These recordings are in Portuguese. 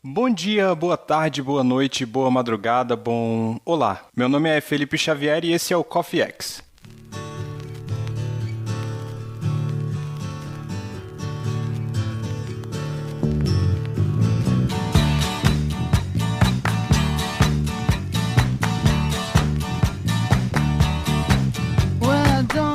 Bom dia, boa tarde, boa noite, boa madrugada, Olá, meu nome é Felipe Xavier e esse é o Coffee X.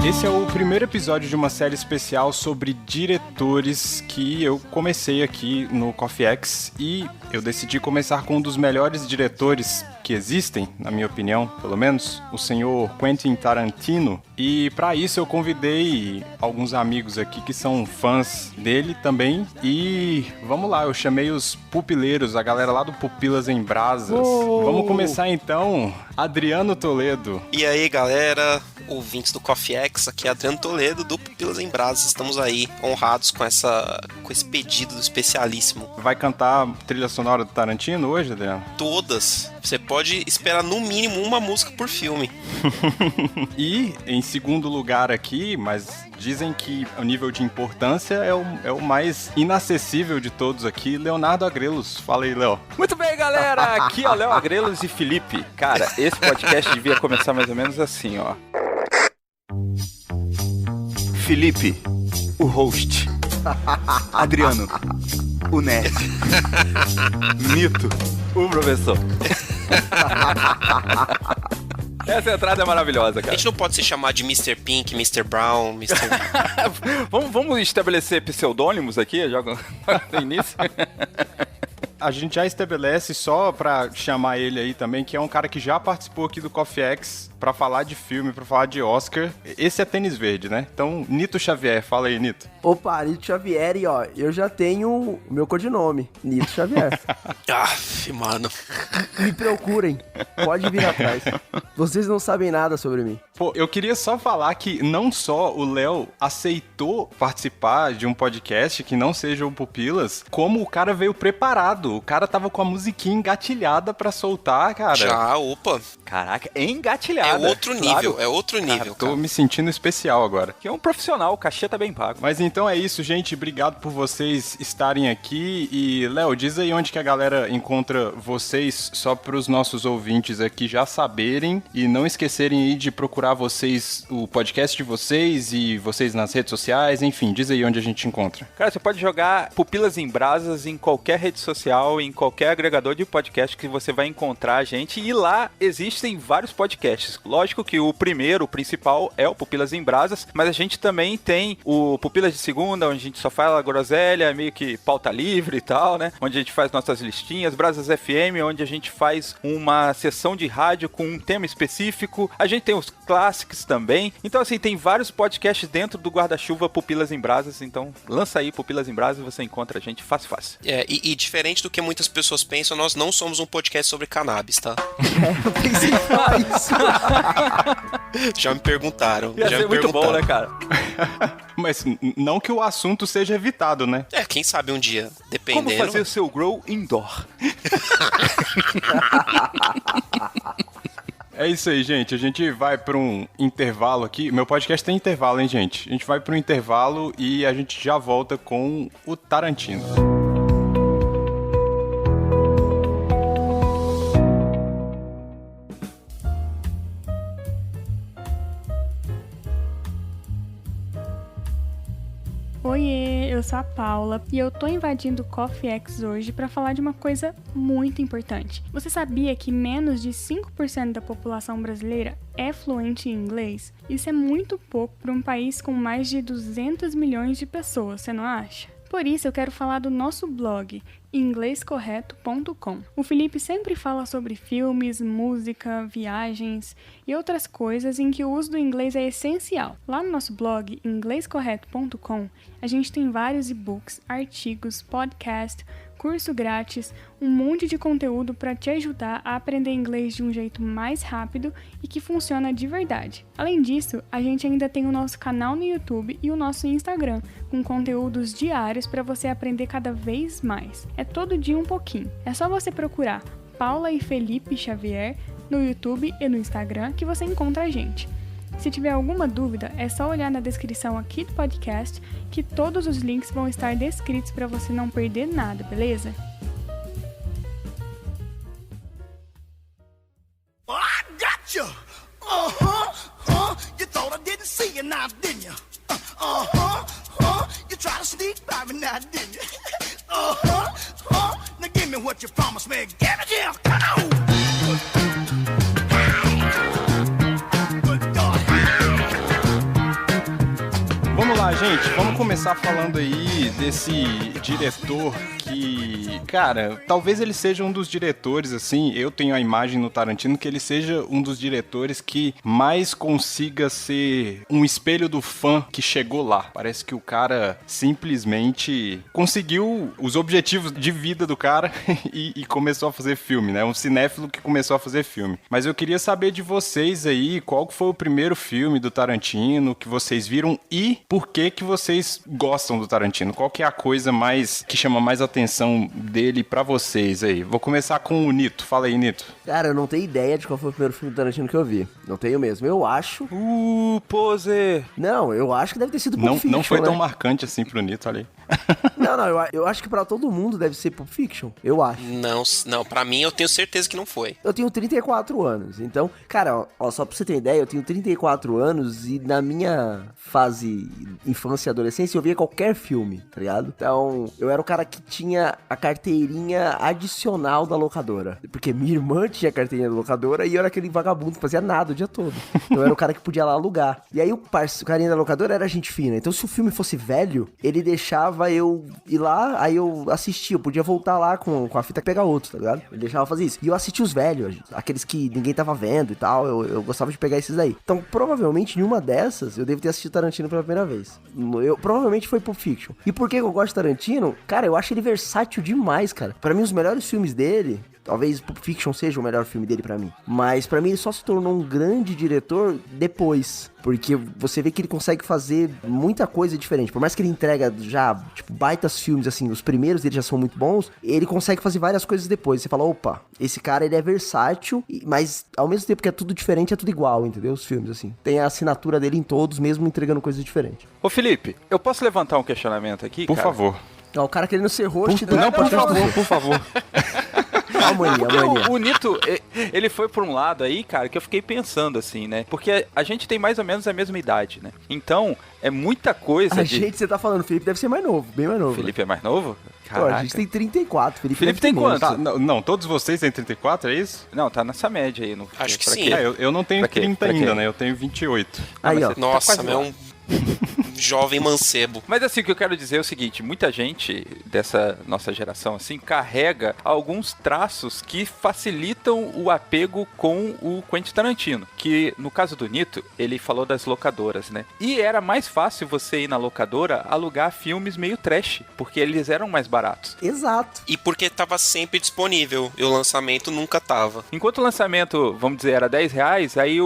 Esse é o primeiro episódio de uma série especial sobre diretores que eu comecei aqui no Coffee X e eu decidi começar com um dos melhores diretores que existem, na minha opinião, pelo menos, o senhor Quentin Tarantino. E para isso eu convidei alguns amigos aqui que são fãs dele também. E vamos lá, eu chamei os pupileiros, a galera lá do Pupilas em Brasas. Vamos começar então, Adriano Toledo. E aí, galera, ouvintes do Coffee X, aqui é Adriano Toledo do Pupilas em Brasas. Estamos aí honrados com esse pedido do especialíssimo. Vai cantar trilha sonora do Tarantino hoje, Adriano? Todas. Você pode esperar no mínimo uma música por filme. E, em segundo lugar aqui, mas dizem que o nível de importância é o mais inacessível de todos aqui, Leonardo Agrelos. Fala aí, Léo. Muito bem, galera. Aqui é o Léo Agrelos e Felipe. Cara, esse podcast devia começar mais ou menos assim, ó. Felipe, o host. Adriano, o nerd. Mito, o professor. Essa entrada é maravilhosa, cara. A gente não pode se chamar de Mr. Pink, Mr. Brown, Mr... Vamos estabelecer pseudônimos aqui, já no início? A gente já estabelece só pra chamar ele aí também, que é um cara que já participou aqui do Coffee X pra falar de filme, pra falar de Oscar. Esse é Tênis Verde, né? Então, Nito Xavier, fala aí, Nito. Opa, Nito Xavier, e ó, eu já tenho o meu codinome, Nito Xavier. Mano. Me procurem, pode vir atrás. Vocês não sabem nada sobre mim. Pô, eu queria só falar que não só o Léo aceitou participar de um podcast que não seja o Pupilas, como o cara veio preparado. O cara tava com a musiquinha engatilhada pra soltar, cara. Já, opa. Caraca, engatilhada. É outro nível, claro. é outro nível, Tô me sentindo especial agora. Que é um profissional, o cachê tá bem pago. Mas então é isso, gente. Obrigado por vocês estarem aqui. E, Léo, diz aí onde que a galera encontra vocês, só pros nossos ouvintes aqui já saberem e não esquecerem aí de procurar vocês, o podcast de vocês e vocês nas redes sociais. Enfim, diz aí onde a gente encontra. Cara, você pode jogar Pupilas em Brasas em qualquer rede social, em qualquer agregador de podcast que você vai encontrar a gente. E lá existem vários podcasts. Lógico que o principal, é o Pupilas em Brasas, mas a gente também tem o Pupilas de Segunda, onde a gente só fala groselha, meio que pauta livre e tal, né? Onde a gente faz nossas listinhas. Brasas FM, onde a gente faz uma sessão de rádio com um tema específico. A gente tem os clássicos também. Então, assim, tem vários podcasts dentro do guarda-chuva Pupilas em Brasas. Então, lança aí Pupilas em Brasas e você encontra a gente fácil. E diferente do que muitas pessoas pensam, nós não somos um podcast sobre cannabis, tá? Eu pensei em falar isso. Já me perguntaram. Ia ser muito bom, né, cara? Mas não que o assunto seja evitado, né? Quem sabe um dia, dependendo. Como fazer o seu grow indoor? É isso aí, gente. A gente vai para um intervalo aqui. Meu podcast tem intervalo, hein, gente? A gente vai para um intervalo e a gente já volta com o Tarantino. Oiê, eu sou a Paula e eu tô invadindo o Coffee X hoje para falar de uma coisa muito importante. Você sabia que menos de 5% da população brasileira é fluente em inglês? Isso é muito pouco para um país com mais de 200 milhões de pessoas, você não acha? Por isso eu quero falar do nosso blog, inglescorreto.com. O Felipe sempre fala sobre filmes, música, viagens e outras coisas em que o uso do inglês é essencial. Lá no nosso blog, inglescorreto.com, a gente tem vários e-books, artigos, podcasts, curso grátis, um monte de conteúdo para te ajudar a aprender inglês de um jeito mais rápido e que funciona de verdade. Além disso, a gente ainda tem o nosso canal no YouTube e o nosso Instagram, com conteúdos diários para você aprender cada vez mais. É todo dia um pouquinho. É só você procurar Paula e Felipe Xavier no YouTube e no Instagram que você encontra a gente. Se tiver alguma dúvida, é só olhar na descrição aqui do podcast que todos os links vão estar descritos para você não perder nada, beleza? me now, didn't you? Now give me what you promised me. Give it here, come on! Vamos lá, gente. Vamos começar falando aí desse diretor que, cara, talvez ele seja um dos diretores, assim, eu tenho a imagem no Tarantino que ele seja um dos diretores que mais consiga ser um espelho do fã que chegou lá. Parece que o cara simplesmente conseguiu os objetivos de vida do cara e começou a fazer filme, né? Um cinéfilo que começou a fazer filme. Mas eu queria saber de vocês aí, qual foi o primeiro filme do Tarantino que vocês viram e por que vocês gostam do Tarantino? Qual que é a coisa mais que chama mais atenção dele pra vocês aí? Vou começar com o Nito. Fala aí, Nito. Cara, eu não tenho ideia de qual foi o primeiro filme do Tarantino que eu vi. Não tenho mesmo. Eu acho... Poser! Não, eu acho que deve ter sido Pulp Fiction, não foi tão né? marcante assim pro Nito, olha aí. Não, eu acho que pra todo mundo deve ser Pulp Fiction. Eu acho. Não, pra mim eu tenho certeza que não foi. Eu tenho 34 anos, então, cara, ó, só pra você ter ideia, eu tenho 34 anos e na minha fase infância e adolescência eu via qualquer filme, tá ligado? Então, eu era o cara que tinha a carteirinha adicional da locadora, porque minha irmã tinha a carteirinha da locadora e eu era aquele vagabundo que fazia nada o dia todo. Então, eu era o cara que podia lá alugar. E aí o carinha da locadora era gente fina, então se o filme fosse velho, ele deixava eu ir lá, aí eu assistia, eu podia voltar lá com a fita e pegar outro, tá ligado? Ele deixava fazer isso. E eu assistia os velhos, aqueles que ninguém tava vendo e tal, eu gostava de pegar esses daí. Então, provavelmente, em uma dessas, eu devo ter assistido Tarantino pela primeira vez. Provavelmente foi Pulp Fiction. E por que eu gosto de Tarantino? Cara, eu acho ele versátil demais, cara. Pra mim, os melhores filmes dele... Talvez Pulp Fiction seja o melhor filme dele pra mim. Mas pra mim ele só se tornou um grande diretor depois. Porque você vê que ele consegue fazer muita coisa diferente. Por mais que ele entrega já, tipo, baitas filmes, assim, os primeiros dele já são muito bons, ele consegue fazer várias coisas depois. Você fala, opa, esse cara, ele é versátil, mas ao mesmo tempo que é tudo diferente, é tudo igual, entendeu? Os filmes, assim. Tem a assinatura dele em todos, mesmo entregando coisas diferentes. Ô, Felipe, eu posso levantar um questionamento aqui, Por cara? favor. Ó, o cara querendo ser host... Não, por favor. A mania. O Nito, ele foi por um lado aí, cara, que eu fiquei pensando assim, né? Porque a gente tem mais ou menos a mesma idade, né? Então, é muita coisa gente, você tá falando, o Felipe deve ser mais novo, bem mais novo. Felipe é mais novo? Pô, a gente tem 34, Felipe tem quanto? Tá, não, todos vocês têm 34, é isso? Não, tá nessa média aí. Acho que sim. Eu não tenho 30 ainda, né? Eu tenho 28. Aí, ó. Nossa, é um jovem mancebo. Mas assim, o que eu quero dizer é o seguinte, muita gente dessa nossa geração, assim, carrega alguns traços que facilitam o apego com o Quentin Tarantino, que no caso do Nito, ele falou das locadoras, né? E era mais fácil você ir na locadora alugar filmes meio trash, porque eles eram mais baratos. Exato. E porque tava sempre disponível, e o lançamento nunca tava. Enquanto o lançamento, vamos dizer, era R$10, aí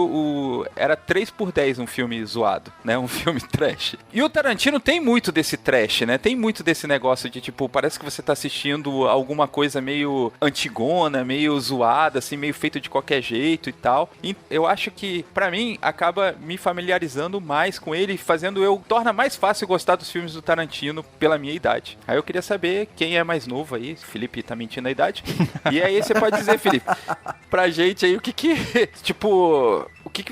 era 3 por 10 um filme zoado, né? Um filme trash. E o Tarantino tem muito desse trash, né? Tem muito desse negócio de, tipo, parece que você tá assistindo alguma coisa meio antigona, meio zoada, assim, meio feito de qualquer jeito e tal. E eu acho que, pra mim, acaba me familiarizando mais com ele, torna mais fácil gostar dos filmes do Tarantino pela minha idade. Aí eu queria saber quem é mais novo aí, Felipe tá mentindo a idade. E aí você pode dizer, Felipe, pra gente aí o que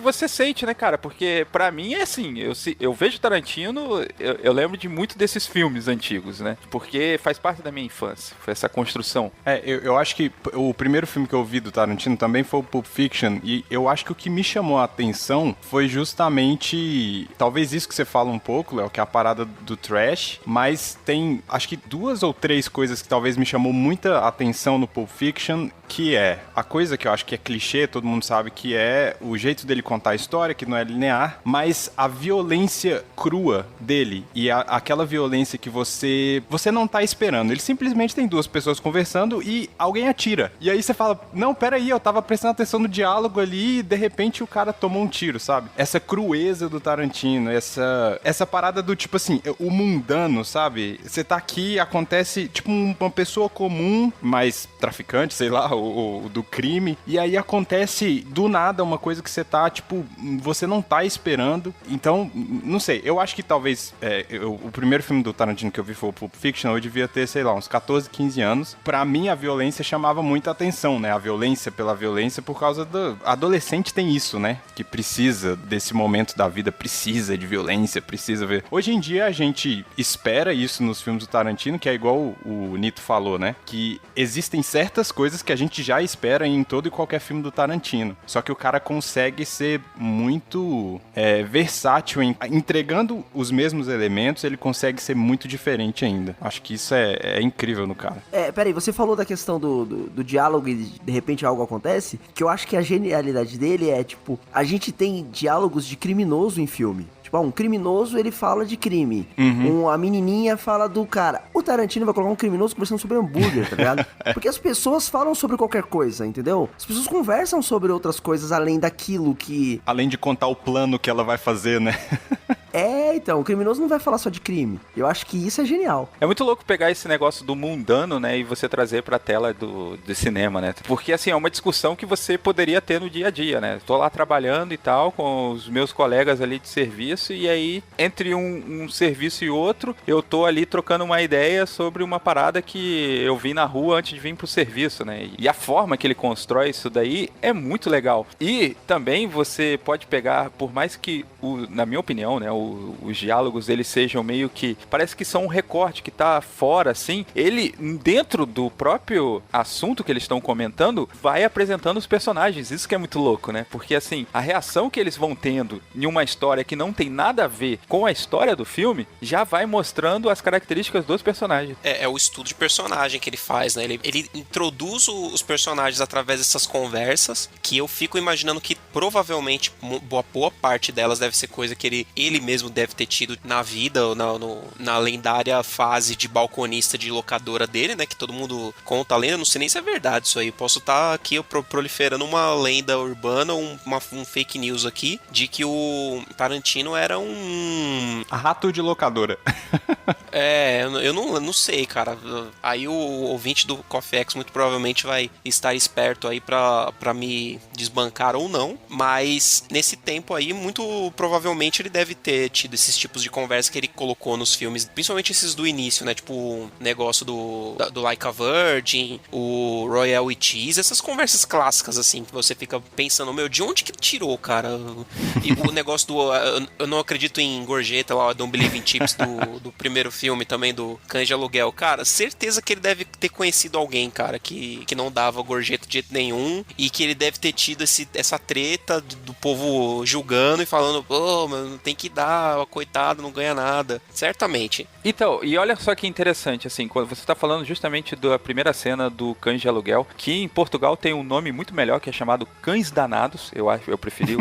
você sente, né, cara? Porque pra mim é assim, eu vejo Tarantino, eu lembro de muito desses filmes antigos, né? Porque faz parte da minha infância, foi essa construção. Eu acho que o primeiro filme que eu vi do Tarantino também foi o Pulp Fiction, e eu acho que o que me chamou a atenção foi justamente, talvez isso que você fala um pouco, Léo, que é a parada do trash, mas tem, acho que 2 ou 3 coisas que talvez me chamou muita atenção no Pulp Fiction, que é a coisa que eu acho que é clichê, todo mundo sabe que é o jeito dele contar a história, que não é linear, mas a violência crua dele e aquela violência que você não tá esperando. Ele simplesmente tem 2 pessoas conversando e alguém atira. E aí você fala, não, peraí, eu tava prestando atenção no diálogo ali e de repente o cara tomou um tiro, sabe? Essa crueza do Tarantino, essa parada do tipo assim, o mundano, sabe? Você tá aqui, acontece tipo uma pessoa comum, mais traficante, sei lá, o do crime, e aí acontece do nada uma coisa que você tá tá, tipo, você não tá esperando. Então, não sei, eu acho que talvez o primeiro filme do Tarantino que eu vi foi o Pulp Fiction, eu devia ter, sei lá, uns 14, 15 anos. Pra mim, a violência chamava muita atenção, né? A violência pela violência, por causa do... Adolescente tem isso, né? Que precisa desse momento da vida, precisa de violência, precisa ver... Hoje em dia, a gente espera isso nos filmes do Tarantino, que é igual o Nito falou, né? Que existem certas coisas que a gente já espera em todo e qualquer filme do Tarantino. Só que o cara consegue ser muito versátil, entregando os mesmos elementos, ele consegue ser muito diferente ainda. Acho que isso é incrível no cara. Peraí, você falou da questão do diálogo e de repente algo acontece, que eu acho que a genialidade dele é, tipo, a gente tem diálogos de criminoso em filme. Um criminoso, ele fala de crime. A menininha fala do cara. O Tarantino vai colocar um criminoso conversando sobre hambúrguer, tá ligado? Porque as pessoas falam sobre qualquer coisa, entendeu? As pessoas conversam sobre outras coisas além daquilo que... Além de contar o plano que ela vai fazer, né? Então, o criminoso não vai falar só de crime. Eu acho que isso é genial. É muito louco pegar esse negócio do mundano, né, e você trazer pra tela do cinema, né? Porque, assim, é uma discussão que você poderia ter no dia a dia, né? Tô lá trabalhando e tal, com os meus colegas ali de serviço, e aí, entre um serviço e outro, eu tô ali trocando uma ideia sobre uma parada que eu vi na rua antes de vir pro serviço, né? E a forma que ele constrói isso daí é muito legal. E também você pode pegar, por mais que, na minha opinião, né, os diálogos eles sejam meio que, parece que são um recorte que tá fora, assim, ele, dentro do próprio assunto que eles estão comentando, vai apresentando os personagens. Isso que é muito louco, né? Porque, assim, a reação que eles vão tendo em uma história que não tem nada a ver com a história do filme, já vai mostrando as características dos personagens. É o estudo de personagem que ele faz, né? Ele introduz os personagens através dessas conversas, que eu fico imaginando que provavelmente boa parte delas deve ser coisa que ele mesmo deve ter tido na vida, ou na lendária fase de balconista de locadora dele, né? Que todo mundo conta a lenda. Não sei nem se é verdade isso aí. Posso estar aqui proliferando uma lenda urbana, um fake news aqui, de que o Tarantino era um... rato de locadora. Eu não sei, cara. Aí o ouvinte do Coffee X muito provavelmente vai estar esperto aí pra me desbancar ou não, mas nesse tempo aí, muito provavelmente ele deve ter tido esses tipos de conversa que ele colocou nos filmes, principalmente esses do início, né? Tipo, o negócio do Like a Virgin, o Royal with Cheese, essas conversas clássicas, assim, que você fica pensando, de onde que tirou, cara? E o negócio do eu não acredito em gorjeta lá, Don't Believe in Chips do primeiro filme também, do Cães de Aluguel. Cara, certeza que ele deve ter conhecido alguém, cara, que não dava gorjeta de jeito nenhum, e que ele deve ter tido essa treta do povo julgando e falando, mano, tem que dar, coitado, não ganha nada. Certamente. Então, e olha só que interessante, assim, quando você tá falando justamente da primeira cena do Cães de Aluguel, que em Portugal tem um nome muito melhor, que é chamado Cães Danados. Eu prefiro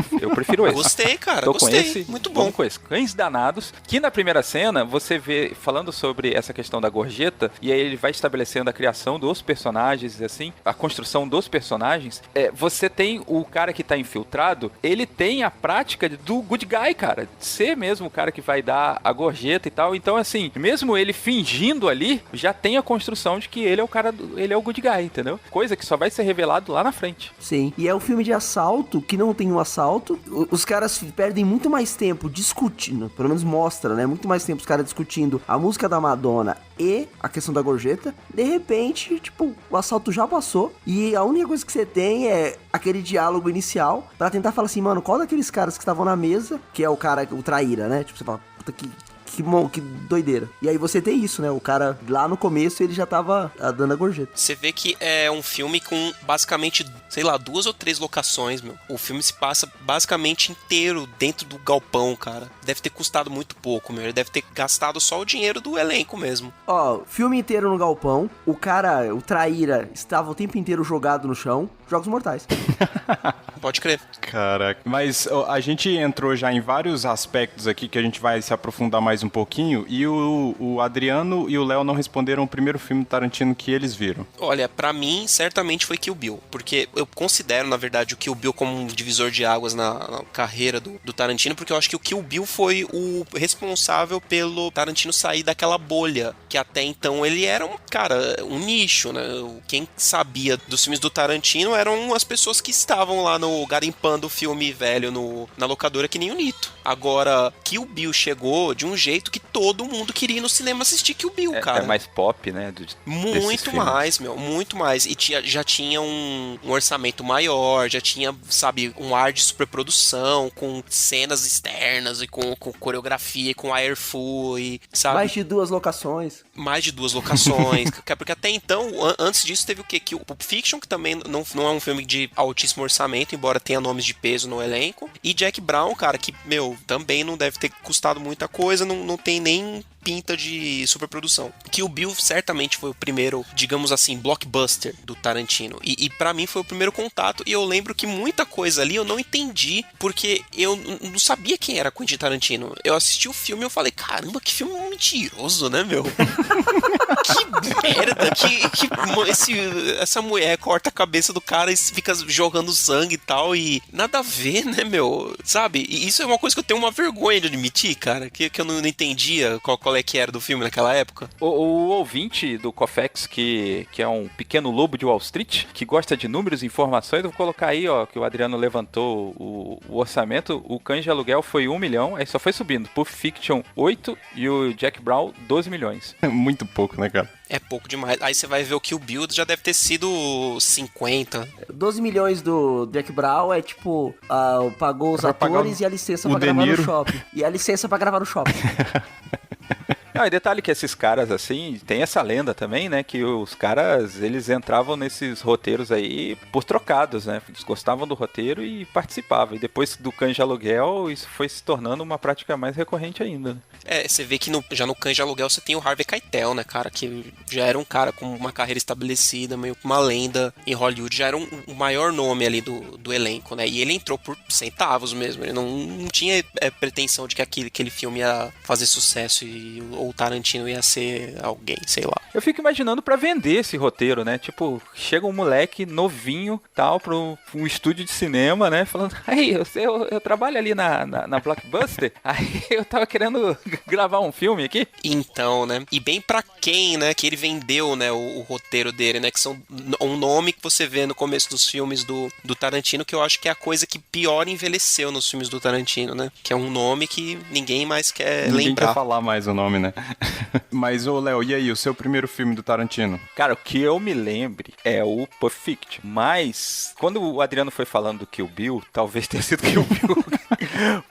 esse. Gostei, cara, Tô gostei. Com esse, muito bom. Vamos com esse. Cães Danados, que na primeira cena você vê falando sobre essa questão da gorjeta, e aí ele vai estabelecendo a criação dos personagens, assim, a construção dos personagens. Você tem o cara que tá infiltrado, ele tem a prática do good guy, cara, de ser mesmo o cara que vai dar a gorjeta e tal. Então, assim, mesmo ele fingindo ali, já tem a construção de que ele é o cara, ele é o good guy, entendeu? Coisa que só vai ser revelado lá na frente. Sim, e é um filme de assalto que não tem um assalto. Os caras perdem muito mais tempo discutindo, pelo menos mostra, né? Muito mais tempo os caras discutindo a música da Madonna e a questão da gorjeta. De repente, tipo, o assalto já passou e a única coisa que você tem é aquele diálogo inicial pra tentar falar assim, mano, qual daqueles caras que estavam na mesa, que é o cara, o traíra, né? Tipo, você fala, puta que doideira. E aí você tem isso, né? O cara, lá no começo, ele já tava dando a gorjeta. Você vê que é um filme com, basicamente, sei lá, 2 ou 3 locações, meu. O filme se passa basicamente inteiro dentro do galpão, cara. Deve ter custado muito pouco, meu. Ele deve ter gastado só o dinheiro do elenco mesmo. Filme inteiro no galpão. O cara, o traíra, estava o tempo inteiro jogado no chão. Jogos Mortais. Pode crer. Caraca. Mas a gente entrou já em vários aspectos aqui que a gente vai se aprofundar mais um pouquinho, e o Adriano e o Léo não responderam o primeiro filme Tarantino que eles viram. Olha, pra mim, certamente foi Kill Bill, porque eu considero, na verdade, o Kill Bill como um divisor de águas na carreira do Tarantino, porque eu acho que o Kill Bill foi o responsável pelo Tarantino sair daquela bolha, que até então ele era um nicho, né? Quem sabia dos filmes do Tarantino eram as pessoas que estavam lá no garimpando o filme velho na locadora que nem o Nito. Agora, Kill Bill chegou de um jeito que todo mundo queria ir no cinema assistir Kill Bill, cara. É mais pop, né? Muito mais, meu, muito mais. E já tinha um orçamento maior, já tinha, sabe, um ar de superprodução, com cenas externas e com coreografia, com airful e, sabe? Mais de 2 locações. Mais de 2 locações. Porque até então, antes disso, teve o quê? Que o Pulp Fiction, que também não é um filme de altíssimo orçamento, embora tenha nomes de peso no elenco. E Jack Brown, cara, que, meu, também não deve ter custado muita coisa, não tem nem pinta de superprodução. Kill Bill certamente foi o primeiro, digamos assim, blockbuster do Tarantino. E pra mim foi o primeiro contato. E eu lembro que muita coisa ali eu não entendi, porque eu não sabia quem era Quentin Tarantino. Eu assisti o filme e eu falei, caramba, que filme mentiroso, né, meu? Que merda, essa mulher corta a cabeça do cara e fica jogando sangue e tal, e nada a ver, né, meu? Sabe? E isso é uma coisa que eu tenho uma vergonha de admitir, cara, que eu não entendia qual é que era do filme naquela época. O ouvinte do Cofex, que é um pequeno lobo de Wall Street, que gosta de números e informações, eu vou colocar aí, ó, que o Adriano levantou o orçamento. O Cães de Aluguel foi 1 milhão, aí só foi subindo. Pulp Fiction 8 e o Jack Brown 12 milhões. Muito pouco, né, cara? É pouco demais. Aí você vai ver o Kill Bill, já deve ter sido 50. 12 milhões do Jack Brown é tipo, pagou os Pra pagar atores e a licença o pra De gravar no Niro. shopping. E a licença pra gravar no shopping. Ah, e detalhe que esses caras, assim, tem essa lenda também, né, que os caras, eles entravam nesses roteiros aí por trocados, né, eles gostavam do roteiro e participavam, e depois do Cães de Aluguel, isso foi se tornando uma prática mais recorrente ainda, né. É, você vê que já no Cães de Aluguel você tem o Harvey Keitel, né, cara, que já era um cara com uma carreira estabelecida, meio que uma lenda em Hollywood, já era o maior nome ali do elenco, né, e ele entrou por centavos mesmo, ele não tinha pretensão de que aquele filme ia fazer sucesso ou o Tarantino ia ser alguém, sei lá. Eu fico imaginando pra vender esse roteiro, né? Tipo, chega um moleque novinho, tal, pra um estúdio de cinema, né? Falando, aí, eu trabalho ali na Blockbuster, aí eu tava querendo gravar um filme aqui. Então, né? E bem pra quem, né? Que ele vendeu, né? O roteiro dele, né? Que são um nome que você vê no começo dos filmes do Tarantino, que eu acho que é a coisa que pior envelheceu nos filmes do Tarantino, né? Que é um nome que ninguém mais quer Ninguém lembrar. quer falar mais o nome, né? Mas, ô Léo, e aí, o seu primeiro filme do Tarantino? Cara, o que eu me lembre é o Pulp Fiction. Mas, quando o Adriano foi falando do Kill Bill, talvez tenha sido Kill Bill.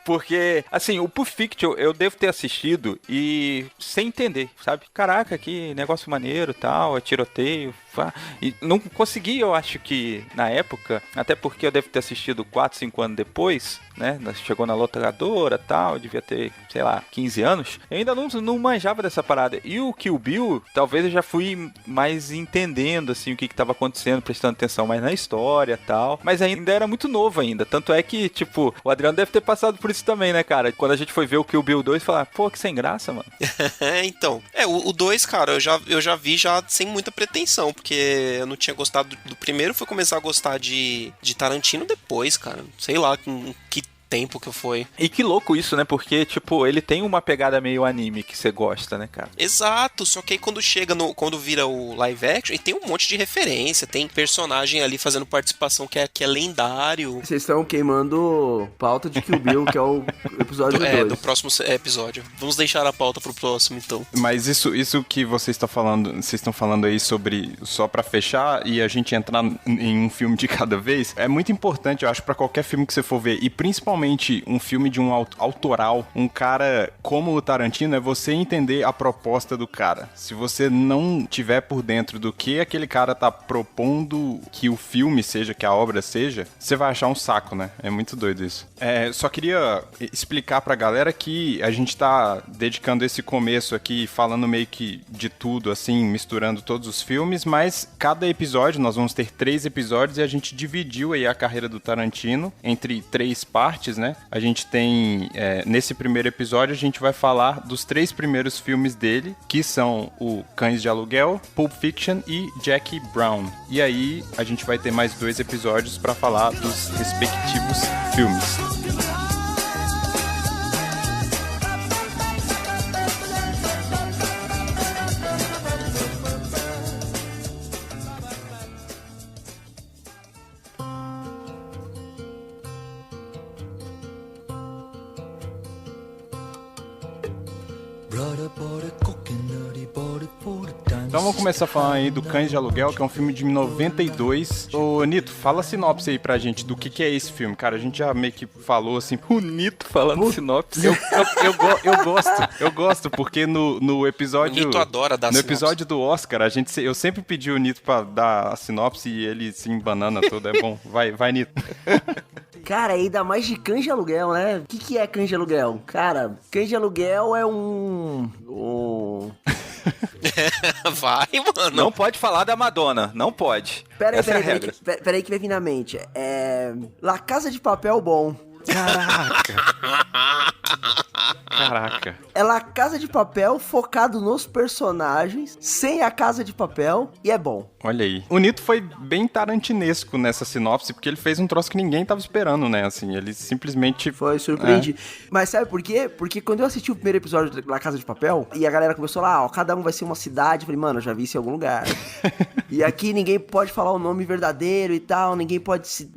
Porque, assim, o Pulp Fiction eu devo ter assistido e sem entender, sabe? Caraca, que negócio maneiro, tal, é tiroteio. E não consegui, eu acho que na época, até porque eu devo ter assistido 4, 5 anos depois, né? Chegou na locadora e tal, eu devia ter, sei lá, 15 anos. Eu ainda não manjava dessa parada. E o Kill Bill, talvez eu já fui mais entendendo, assim, o que tava acontecendo, prestando atenção mais na história e tal. Mas ainda era muito novo ainda. Tanto é que, tipo, o Adriano deve ter passado por isso também, né, cara? Quando a gente foi ver o Kill Bill 2, falar, pô, que sem graça, mano. Então, o 2, cara, eu já vi já sem muita pretensão, porque eu não tinha gostado do primeiro, fui começar a gostar de Tarantino depois, cara. Sei lá que tempo que foi. E que louco isso, né? Porque, tipo, ele tem uma pegada meio anime que você gosta, né, cara? Exato, só que aí quando vira o live action, e tem um monte de referência, tem personagem ali fazendo participação que é lendário. Vocês estão queimando pauta de Kill Bill, que é o episódio 2. Do próximo episódio. Vamos deixar a pauta pro próximo, então. Mas isso que vocês estão falando aí sobre, só pra fechar e a gente entrar em um filme de cada vez, é muito importante, eu acho, pra qualquer filme que você for ver, e principalmente um filme de um autoral, um cara como o Tarantino, é você entender a proposta do cara. Se você não tiver por dentro do que aquele cara tá propondo que o filme seja, que a obra seja, você vai achar um saco, né? É muito doido isso. Só queria explicar pra galera que a gente tá dedicando esse começo aqui, falando meio que de tudo, assim, misturando todos os filmes, mas cada episódio, nós vamos ter 3 episódios e a gente dividiu aí a carreira do Tarantino entre 3 partes, né? A gente tem, nesse primeiro episódio, a gente vai falar dos 3 primeiros filmes dele, que são o Cães de Aluguel, Pulp Fiction e Jack Brown. E aí, a gente vai ter mais 2 episódios pra falar dos respectivos filmes. Então vamos começar falando aí do Cães de Aluguel, que é um filme de 92. Ô, Nito, fala a sinopse aí pra gente do que é esse filme, cara. A gente já meio que falou assim, O Nito falando sinopse. Eu gosto, porque no episódio... O Nito adora dar No sinopse. episódio do Oscar, eu sempre pedi o Nito pra dar a sinopse e ele se embanana todo, é bom. Vai, Nito. Cara, ainda mais de Cães de Aluguel, né? O que é Cães de Aluguel? Cara, Cães de Aluguel é um... Vai, mano. Não pode falar da Madonna, não pode. Peraí que vai vir na mente. É... La Casa de Papel bom. Caraca. É La Casa de Papel focado nos personagens, sem a Casa de Papel, e é bom. Olha aí. O Nito foi bem tarantinesco nessa sinopse, porque ele fez um troço que ninguém tava esperando, né? Assim, ele simplesmente... Foi surpreendido. Mas sabe por quê? Porque quando eu assisti o primeiro episódio de La Casa de Papel, e a galera começou lá, ó, cada um vai ser uma cidade, eu falei, mano, eu já vi isso em algum lugar. E aqui ninguém pode falar o nome verdadeiro e tal, ninguém pode se...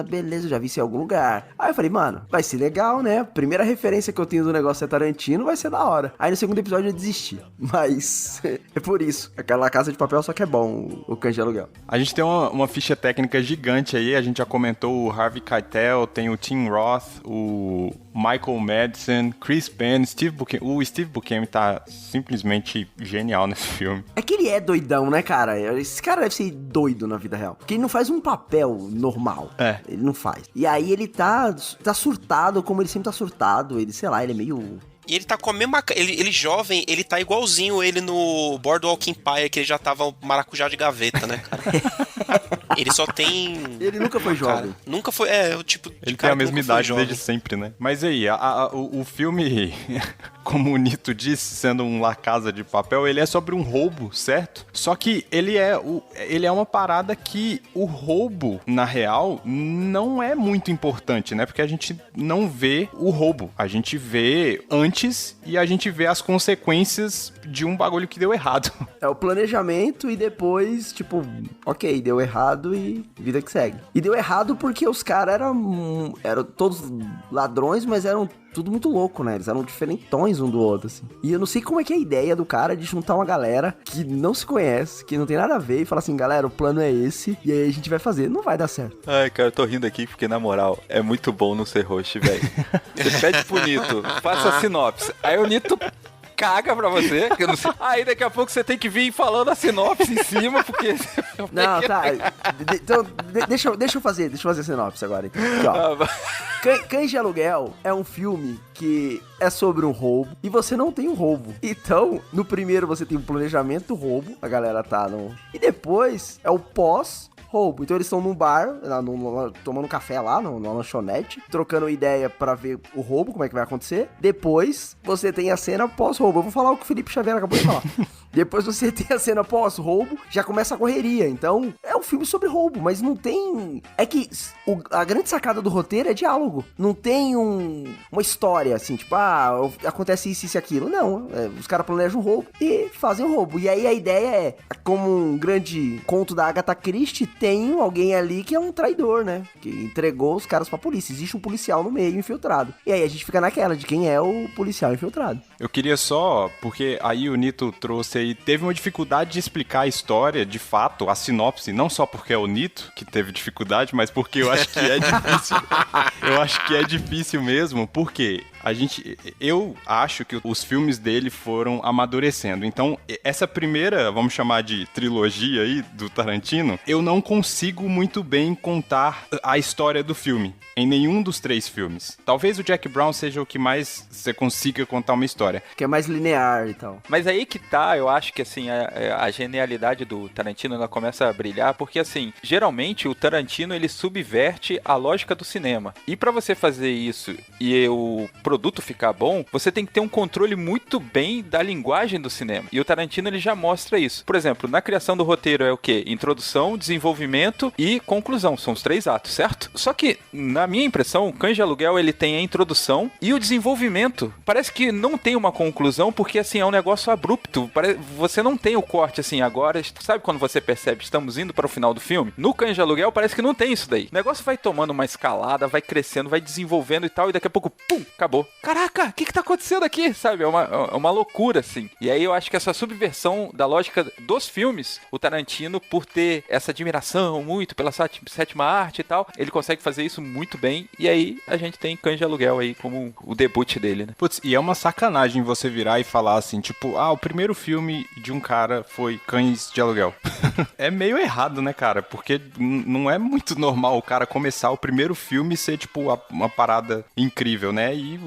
Beleza, eu já vi isso em algum lugar. Aí eu falei, mano, vai ser legal, né? Primeira referência que eu tenho do negócio é Tarantino, vai ser da hora. Aí no segundo episódio eu desisti. Mas é por isso. Aquela Casa de Papel só que é bom, o Cães de Aluguel. A gente tem uma ficha técnica gigante aí, a gente já comentou o Harvey Keitel, tem o Tim Roth, o Michael Madsen, Chris Penn, Steve Buscemi. O Steve Buscemi tá simplesmente genial nesse filme. É que ele é doidão, né, cara? Esse cara deve ser doido na vida real. Porque ele não faz um papel normal. É. Ele não faz. E aí ele tá surtado como ele sempre tá surtado. Ele, sei lá, ele é meio... E ele tá com a mesma... Ele jovem, ele tá igualzinho ele no Boardwalk Empire, que ele já tava maracujá de gaveta, né, cara? Ele só tem... Ele nunca foi jovem. Cara, nunca foi... o tipo de Ele tem cara a que mesma nunca foi idade jovem. desde sempre, né? Mas aí, o filme, como o Nito disse, sendo um La Casa de Papel, ele é sobre um roubo, certo? Só que ele é uma parada que o roubo, na real, não é muito importante, né? Porque a gente não vê o roubo. A gente vê antes e a gente vê as consequências de um bagulho que deu errado. É o planejamento e depois, tipo, ok, deu errado e vida que segue. E deu errado porque os caras eram todos ladrões, mas eram tudo muito louco, né? Eles eram diferentões um do outro, assim. E eu não sei como é que é a ideia do cara de juntar uma galera que não se conhece, que não tem nada a ver, e falar assim, galera, o plano é esse, e aí a gente vai fazer. Não vai dar certo. Ai, cara, eu tô rindo aqui porque, na moral, é muito bom não ser host, velho. Você pede pro Nito, faça a sinopse. Aí o Nito caga pra você, que eu não sei. Aí daqui a pouco você tem que vir falando a sinopse em cima, porque... Não, tá. Então, deixa eu fazer a sinopse agora. Então. Aqui, ó. Cães de Aluguel é um filme que é sobre um roubo e você não tem um roubo. Então, no primeiro você tem o planejamento do roubo, a galera tá no... E depois é o pós-roubo. Então eles estão num bar, tomando café lá, numa lanchonete, trocando ideia pra ver o roubo, como é que vai acontecer. Depois você tem a cena pós-roubo. Eu vou falar o que o Felipe Xavier acabou de falar. Depois você tem a cena pós-roubo, já começa a correria. Então, é um filme sobre roubo, mas não tem... É que a grande sacada do roteiro é diálogo. Não tem uma história, assim, tipo, acontece isso e aquilo. Não, os caras planejam o roubo e fazem o roubo. E aí a ideia é, como um grande conto da Agatha Christie, tem alguém ali que é um traidor, né? Que entregou os caras pra polícia. Existe um policial no meio, infiltrado. E aí a gente fica naquela de quem é o policial infiltrado. Eu queria só, porque aí o Nito trouxe aí, teve uma dificuldade de explicar a história, de fato, a sinopse, não só porque é o Nito que teve dificuldade, mas porque eu acho que é difícil. Eu acho que é difícil mesmo, porque eu acho que os filmes dele foram amadurecendo. Então, essa primeira, vamos chamar de trilogia aí, do Tarantino, eu não consigo muito bem contar a história do filme, em nenhum dos 3 filmes. Talvez o Jack Brown seja o que mais você consiga contar uma história. Que é mais linear e tal. Mas aí que tá, eu acho que assim, a genialidade do Tarantino, ela começa a brilhar, porque assim, geralmente o Tarantino, ele subverte a lógica do cinema. E pra você fazer isso e o produto ficar bom, você tem que ter um controle muito bem da linguagem do cinema. E o Tarantino, ele já mostra isso. Por exemplo, na criação do roteiro é o quê? Introdução, desenvolvimento e conclusão. São os 3 atos, certo? Só que, na minha impressão, o Cães de Aluguel, ele tem a introdução e o desenvolvimento. Parece que não tem uma conclusão, porque assim, é um negócio abrupto. Você não tem o corte assim, agora, sabe quando você percebe, estamos indo para o final do filme? No Cães de Aluguel, parece que não tem isso daí. O negócio vai tomando uma escalada, vai crescendo, vai desenvolvendo e tal, e daqui a pouco, pum, acabou. eu, caraca, o que tá acontecendo aqui? Sabe, é uma loucura, assim. E aí eu acho que essa subversão da lógica dos filmes, o Tarantino, por ter essa admiração muito pela sétima arte e tal, ele consegue fazer isso muito bem. E aí a gente tem Cães de Aluguel aí como o debut dele, né? Putz, e é uma sacanagem você virar e falar assim, tipo, o primeiro filme de um cara foi Cães de Aluguel. É meio errado, né, cara? Porque não é muito normal o cara começar o primeiro filme e ser, tipo, uma parada incrível, né? E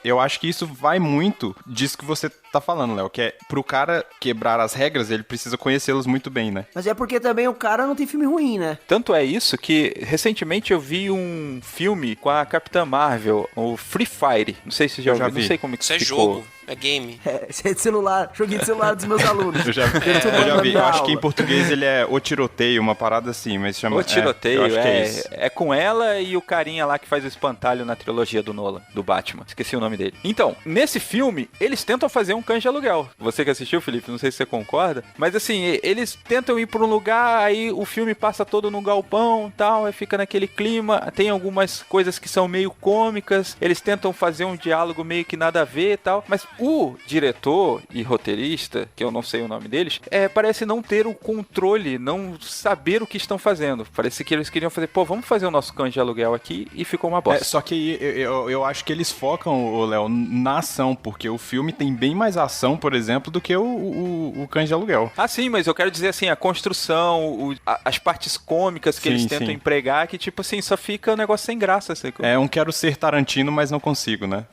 eu acho que isso vai muito disso que você tá falando, Léo, que é pro cara quebrar as regras, ele precisa conhecê-las muito bem, né? Mas é porque também o cara não tem filme ruim, né? Tanto é isso que recentemente eu vi um filme com a Capitã Marvel, o Free Fire. Não sei se você já ouviu, não sei como que Isso é ficou. jogo. É game. Isso é de celular, joguinho de celular dos meus alunos. Eu já vi. Eu acho que em português ele é O Tiroteio, uma parada assim, mas chama... O Tiroteio, eu acho que é isso. É com ela e o carinha lá que faz o espantalho na trilogia do Nolan, do Batman. Esqueci o nome dele. Então, nesse filme, eles tentam fazer um Cães de Aluguel. Você que assistiu, Felipe, não sei se você concorda, mas assim, eles tentam ir por um lugar, aí o filme passa todo num galpão, tal, aí fica naquele clima, tem algumas coisas que são meio cômicas, eles tentam fazer um diálogo meio que nada a ver e tal, mas o diretor e roteirista, que eu não sei o nome deles, parece não ter o controle, não saber o que estão fazendo. Parece que eles queriam fazer, vamos fazer o nosso Cães de Aluguel aqui, e ficou uma bosta. Só que eu acho que eles focam, Léo, na ação, porque o filme tem bem mais ação, por exemplo, do que o Cães de Aluguel. Ah, sim, mas eu quero dizer assim, a construção, as partes cômicas que eles tentam empregar, que tipo assim, só fica um negócio sem graça. Assim. Quero ser Tarantino, mas não consigo, né?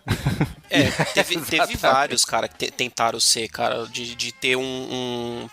Teve vários, cara, que tentaram ser, cara, de ter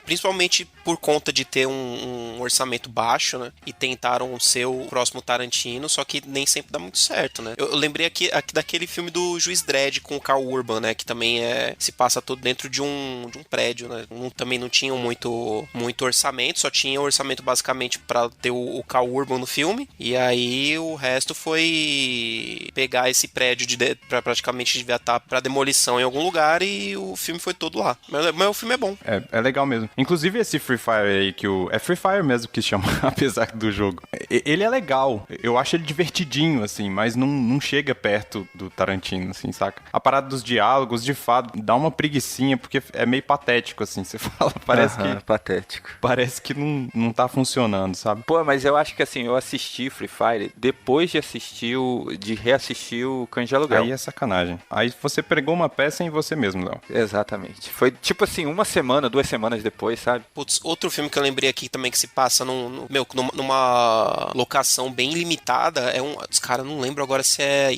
principalmente por conta de ter um orçamento baixo, né? E tentaram ser o próximo Tarantino, só que nem sempre dá muito certo, né? Eu lembrei aqui daquele filme do Juiz Dredd com o Karl Urban, né? Que também se passa todo dentro de um prédio, né? Também não tinham muito orçamento, só tinha orçamento basicamente pra ter o Karl Urban no filme. E aí o resto foi pegar esse prédio pra praticamente devia estar pra demolição em algum lugar e o filme foi todo lá. Mas o filme é bom. É legal mesmo. Inclusive esse Free Fire aí, é Free Fire mesmo que se chama, apesar do jogo. Ele é legal. Eu acho ele divertidinho, assim, mas não chega perto do Tarantino, assim, saca? A parada dos diálogos, de fato, dá uma preguicinha, porque é meio patético, assim, você fala, parece que... patético. Parece que não tá funcionando, sabe? Mas eu acho que, assim, eu assisti Free Fire depois de reassistir o Cães de Aluguel. Aí é sacanagem. Aí você pregou uma peça em você mesmo, Léo. Exatamente. Foi, tipo assim, 2 semanas depois, sabe? Putz, outro filme que eu lembrei aqui também que se passa numa locação bem limitada, cara, não lembro agora se é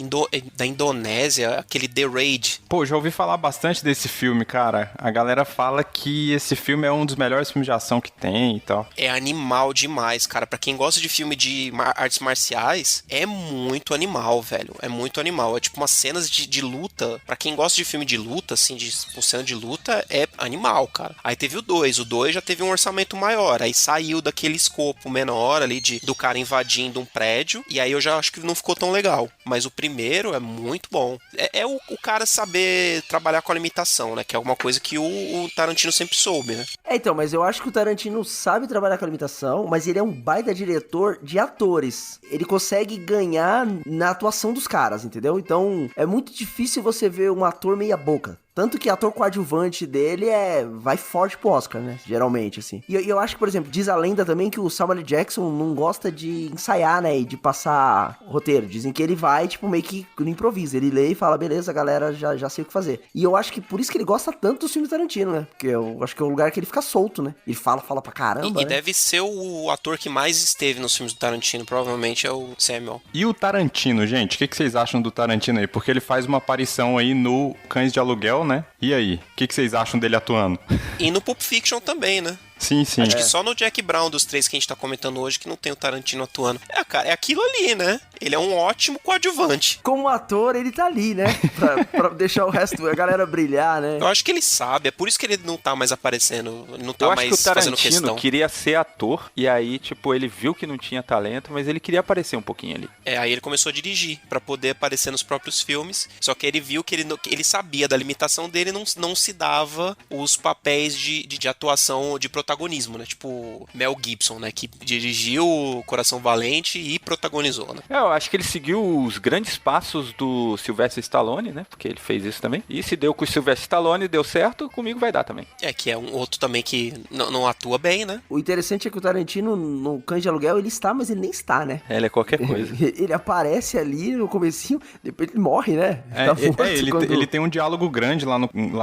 da Indonésia, aquele The Raid. Pô, já ouvi falar bastante desse filme, cara. A galera fala que esse filme é um dos melhores filmes de ação que tem e tal. É animal demais, cara. Pra quem gosta de filme de artes marciais, é muito animal, velho. É muito animal. É tipo umas cenas de luta. Pra quem gosta de filme de luta, assim, de cena de luta, é animal, cara. Aí teve o 2. O 2 já teve um orçamento maior. Aí saiu daquele escopo menor ali do cara invadindo um prédio. E aí eu já acho que não ficou tão legal. Mas o primeiro é muito bom. É o cara saber trabalhar com a limitação, né? Que é alguma coisa que o Tarantino sempre soube, né? Então, mas eu acho que o Tarantino sabe trabalhar com a limitação, mas ele é um baita diretor de atores. Ele consegue ganhar na atuação dos caras, entendeu? Então, é muito difícil você ver um ator meia boca. Tanto que ator coadjuvante dele vai forte pro Oscar, né? Geralmente, assim. E eu acho que, por exemplo, diz a lenda também que o Samuel L. Jackson não gosta de ensaiar, né? E de passar roteiro. Dizem que ele vai, tipo, meio que no improviso. Ele lê e fala, beleza, galera, já sei o que fazer. E eu acho que por isso que ele gosta tanto do filme Tarantino, né? Porque eu acho que é o lugar que ele fica solto, né? Ele fala pra caramba, E né? deve ser o ator que mais esteve nos filmes do Tarantino. Provavelmente é o Samuel. E o Tarantino, gente? O que vocês acham do Tarantino aí? Porque ele faz uma aparição aí no Cães de Aluguel, né? E aí? O que vocês acham dele atuando? E no Pulp Fiction também, né? Sim, sim. Acho que só no Jack Brown dos 3 que a gente tá comentando hoje que não tem o Tarantino atuando. Cara, é aquilo ali, né? Ele é um ótimo coadjuvante. Como ator, ele tá ali, né? Pra deixar o resto, a galera brilhar, né? Eu acho que ele sabe, é por isso que ele não tá mais aparecendo, ele não tá eu acho mais que o fazendo Tarantino questão. queria ser ator, e aí, tipo, ele viu que não tinha talento, mas ele queria aparecer um pouquinho ali. Aí ele começou a dirigir, pra poder aparecer nos próprios filmes, só que ele viu que ele sabia da limitação dele, não se dava os papéis de atuação, de protagonismo protagonismo, né? Tipo Mel Gibson, né? Que dirigiu Coração Valente e protagonizou, né? Eu acho que ele seguiu os grandes passos do Sylvester Stallone, né? Porque ele fez isso também. E se deu com o Sylvester Stallone e deu certo, comigo vai dar também. Que é um outro também que não atua bem, né? O interessante é que o Tarantino, no Cães de Aluguel, ele está, mas ele nem está, né? Ele é qualquer coisa. Ele aparece ali no comecinho, depois ele morre, né? Ele tem um diálogo grande lá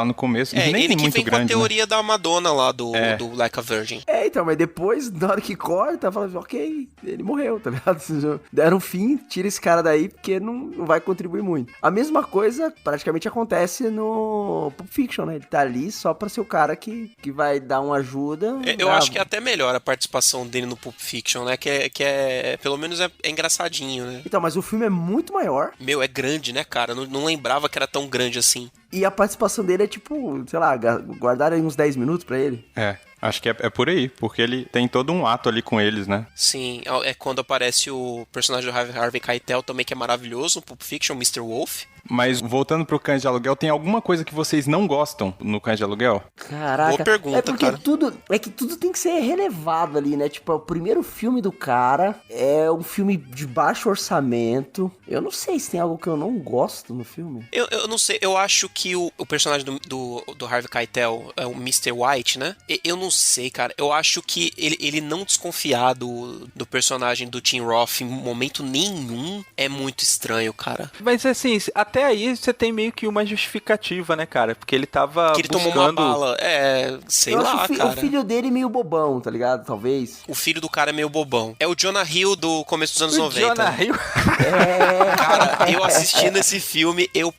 no começo. Nem ele que muito vem grande, com a teoria da Madonna lá do Like a Virgin. Então, mas depois, na hora que corta, fala assim, ok, ele morreu, tá ligado? Deram um fim, tira esse cara daí, porque não vai contribuir muito. A mesma coisa praticamente acontece no Pulp Fiction, né? Ele tá ali só pra ser o cara que vai dar uma ajuda. Eu acho que é até melhor a participação dele no Pulp Fiction, né? Que é pelo menos é engraçadinho, né? Então, mas o filme é muito maior. Meu, é grande, né, cara? Não lembrava que era tão grande assim. E a participação dele é tipo, sei lá, guardaram aí uns 10 minutos pra ele. Acho que é por aí, porque ele tem todo um ato ali com eles, né? Sim, é quando aparece o personagem do Harvey Keitel também, que é maravilhoso, no Pulp Fiction, Mr. Wolf. Mas voltando pro Cães de Aluguel, tem alguma coisa que vocês não gostam no Cães de Aluguel? Caraca. Boa pergunta, é porque cara. tudo tem que ser relevado ali, né? Tipo, é o primeiro filme do cara, é um filme de baixo orçamento. Eu não sei se tem algo que eu não gosto no filme. Eu não sei, eu acho que o personagem do Harvey Keitel é o Mr. White, né? Eu não sei, cara. Eu acho que ele não desconfiar do personagem do Tim Roth em momento nenhum é muito estranho, cara. Mas assim, até aí você tem meio que uma justificativa, né, cara? Porque ele tava Que ele buscando... tomou uma bala. Sei eu lá, acho cara. O filho dele meio bobão, tá ligado? Talvez. O filho do cara é meio bobão. É o Jonah Hill do começo dos anos 90. Jonah Hill? Cara, eu assistindo esse filme, eu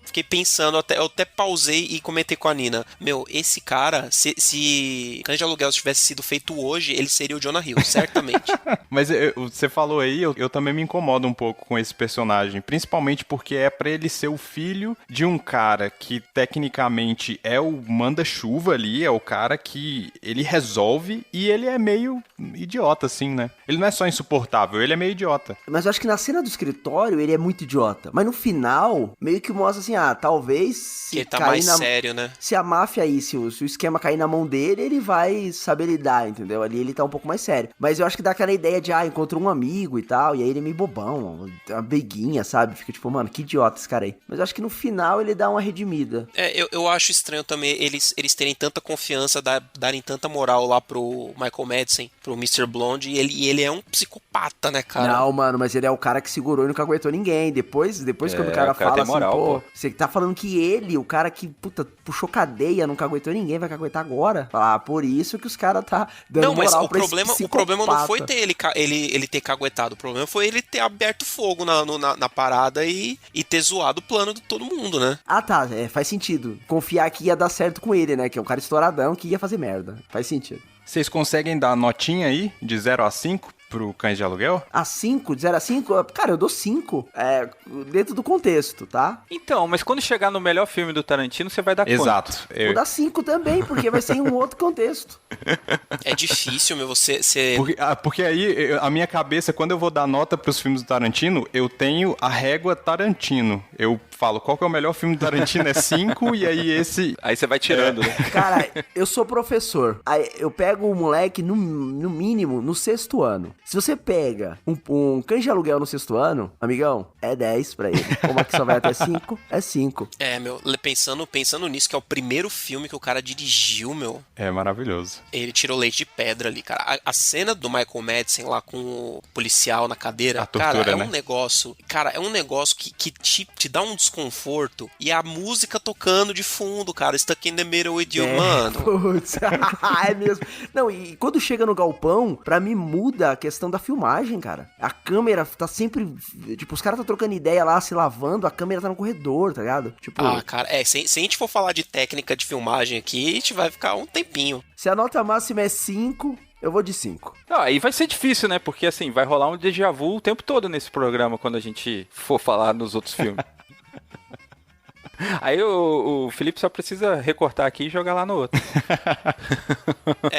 fiquei pensando, eu até pausei e comentei com a Nina. Meu, esse cara, se Cães de Aluguel tivesse sido feito hoje, ele seria o Jonah Hill, certamente. Mas você falou aí, eu também me incomodo um pouco com esse personagem, principalmente porque é pra ele ser o filho de um cara que tecnicamente é o manda-chuva ali, é o cara que ele resolve e ele é meio idiota, assim, né? Ele não é só insuportável, ele é meio idiota. Mas eu acho que na cena do escritório ele é muito idiota. Mas no final, meio que mostra assim, talvez se que ele tá cair mais sério, né? Se a máfia aí, se o esquema cair na mão dele, ele vai saber lidar, entendeu? Ali ele tá um pouco mais sério. Mas eu acho que dá aquela ideia de, encontrou um amigo e tal, e aí ele é meio bobão, uma beguinha, sabe? Fica tipo, mano, que idiota esse cara aí. Mas eu acho que no final ele dá uma redimida. Eu acho estranho também eles terem tanta confiança, darem tanta moral lá pro Michael Madsen, pro Mr. Blonde, e ele é um psicopata, né, cara? Não, mano, mas ele é o cara que segurou e nunca aguentou ninguém. Depois quando o cara fala moral, assim, pô, você tá falando que ele, o cara que, puxou cadeia, nunca aguentou ninguém, vai aguentar agora? Por isso que os caras tá dando moral pra esse psicopata. O problema não foi ter ele ter caguetado, o problema foi ele ter aberto fogo na parada e ter zoado o plano de todo mundo, né? Tá, faz sentido. Confiar que ia dar certo com ele, né? Que é um cara estouradão que ia fazer merda. Faz sentido. Vocês conseguem dar notinha aí, de 0 a 5? Pro Cães de Aluguel? A 5? De 0 a 5? Cara, eu dou 5. Dentro do contexto, tá? Então, mas quando chegar no melhor filme do Tarantino, você vai dar Exato. quanto? Vou dar 5 também, porque vai ser em um outro contexto. É difícil, meu, você... Porque aí, a minha cabeça, quando eu vou dar nota pros filmes do Tarantino, eu tenho a régua Tarantino. Eu falo, qual que é o melhor filme do Tarantino? É 5, e aí esse... Aí você vai tirando, né? Cara, eu sou professor. Aí eu pego o moleque, no mínimo, no 6º ano. Se você pega um Cães de Aluguel no 6º ano, amigão, é 10 pra ele. Como aqui só vai até 5, é 5. Meu, pensando nisso, que é o primeiro filme que o cara dirigiu, meu. É maravilhoso. Ele tirou leite de pedra ali, cara. A cena do Michael Madsen lá com o policial na cadeira, a tortura, cara, é né? um negócio... Cara, é um negócio que te dá um desconforto. E a música tocando de fundo, cara. Stuck in the middle with you, mano. Putz, é mesmo. Não, e quando chega no galpão, pra mim muda a questão da filmagem, cara. A câmera tá sempre... Tipo, os caras tá trocando ideia lá, se lavando, a câmera tá no corredor, tá ligado? Tipo... cara, se a gente for falar de técnica de filmagem aqui, a gente vai ficar um tempinho. Se a nota máxima é 5... Eu vou de 5. Aí vai ser difícil, né? Porque assim, vai rolar um déjà vu o tempo todo nesse programa quando a gente for falar nos outros filmes. Aí o Felipe só precisa recortar aqui e jogar lá no outro.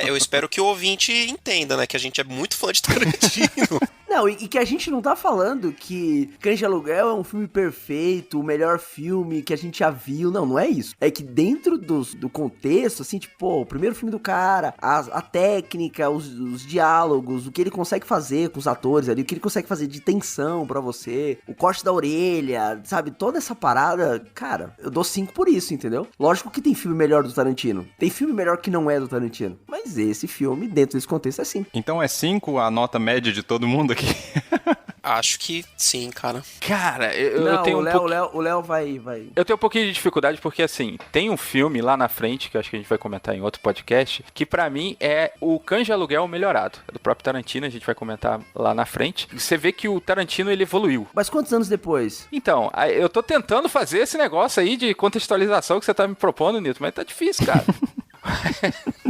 Eu espero que o ouvinte entenda, né? Que a gente é muito fã de Tarantino. Não, e que a gente não tá falando que Cães de Aluguel é um filme perfeito, o melhor filme que a gente já viu. Não é isso. É que dentro do contexto, assim, tipo, pô, o primeiro filme do cara, a técnica, os diálogos, o que ele consegue fazer com os atores ali, o que ele consegue fazer de tensão pra você, o corte da orelha, sabe? Toda essa parada, cara, eu dou 5 por isso, entendeu? Lógico que tem filme melhor do Tarantino. Tem filme melhor que não é do Tarantino. Mas esse filme, dentro desse contexto, é 5. Então é 5 a nota média de todo mundo aqui? Acho que sim, cara. Cara, eu Não, tenho o Léo vai... Eu tenho um pouquinho de dificuldade porque, assim, tem um filme lá na frente, que eu acho que a gente vai comentar em outro podcast, que pra mim é o Cães de Aluguel melhorado. É do próprio Tarantino, a gente vai comentar lá na frente. E você vê que o Tarantino, ele evoluiu. Mas quantos anos depois? Então, eu tô tentando fazer esse negócio aí de contextualização que você tá me propondo, Nilton, mas tá difícil, cara.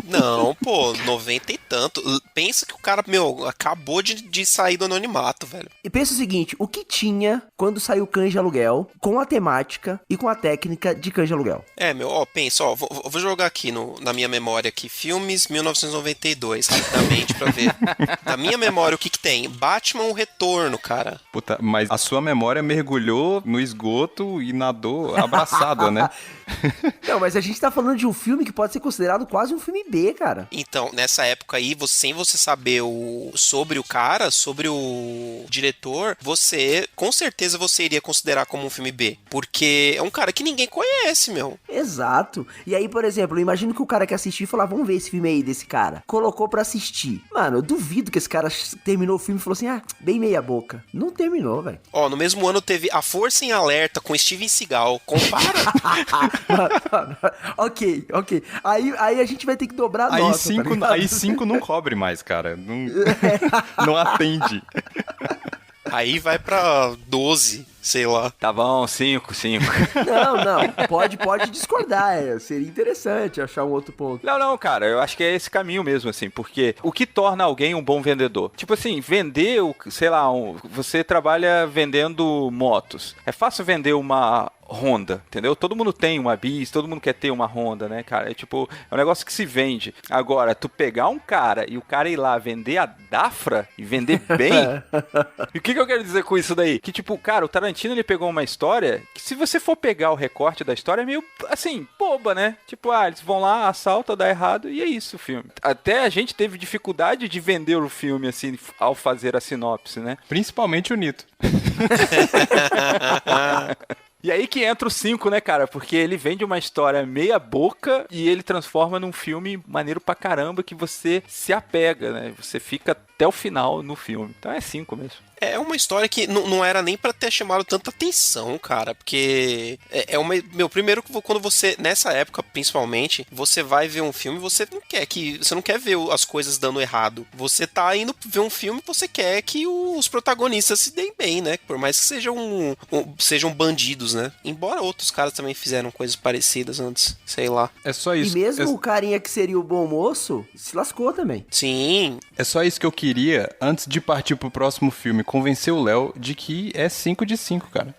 Não, pô, 90 e tanto. Pensa que o cara, acabou de sair do anonimato, velho. E pensa o seguinte, o que tinha quando saiu Cães de Aluguel com a temática e com a técnica de Cães de Aluguel? Pensa, vou jogar aqui na minha memória aqui, filmes 1992, rapidamente pra ver. Na minha memória, o que tem? Batman, o Retorno, cara. Puta, mas a sua memória mergulhou no esgoto e nadou abraçada, né? Não, mas a gente tá falando de um filme que pode ser considerado quase um filme B, cara. Então, nessa época aí, sem você saber sobre o cara, sobre o diretor, com certeza você iria considerar como um filme B. Porque é um cara que ninguém conhece, meu. Exato. E aí, por exemplo, eu imagino que o cara que assistiu e falou, vamos ver esse filme aí desse cara. Colocou pra assistir. Mano, eu duvido que esse cara terminou o filme e falou assim, bem meia boca. Não terminou, velho. No mesmo ano teve A Força em Alerta com Steven Seagal. Compara. Ok. Aí a gente vai ter que dobrar a nota, aí 5 não cobre mais, cara. Não atende. Aí vai pra 12, sei lá. Tá bom, 5. Não. Pode discordar. Seria interessante achar um outro ponto. Não, cara, eu acho que é esse caminho mesmo, assim, porque o que torna alguém um bom vendedor? Tipo assim, vender, você trabalha vendendo motos. É fácil vender uma Honda, entendeu? Todo mundo tem uma Bis, todo mundo quer ter uma Honda, né, cara? É um negócio que se vende. Agora, tu pegar um cara e o cara ir lá vender a Dafra e vender bem... E o que eu quero dizer com isso daí? Que, cara, o Tarantino, ele pegou uma história que, se você for pegar o recorte da história, é meio, assim, boba, né? Eles vão lá, assaltam, dá errado, e é isso o filme. Até a gente teve dificuldade de vender o filme, assim, ao fazer a sinopse, né? Principalmente o Nito. E aí que entra o 5, né, cara? Porque ele vende uma história meia boca e ele transforma num filme maneiro pra caramba que você se apega, né? Você fica até o final no filme. Então é 5 mesmo. É uma história que não era nem pra ter chamado tanta atenção, cara, porque primeiro, quando você, nessa época principalmente, você vai ver um filme, você não quer ver as coisas dando errado. Você tá indo ver um filme, você quer que os protagonistas se deem bem, né? Por mais que sejam bandidos, né? Embora outros caras também fizeram coisas parecidas antes, sei lá. É só isso. E mesmo o carinha que seria o bom moço, se lascou também. Sim. É só isso que eu queria, antes de partir pro próximo filme, convencer o Léo de que é 5 de 5, cara.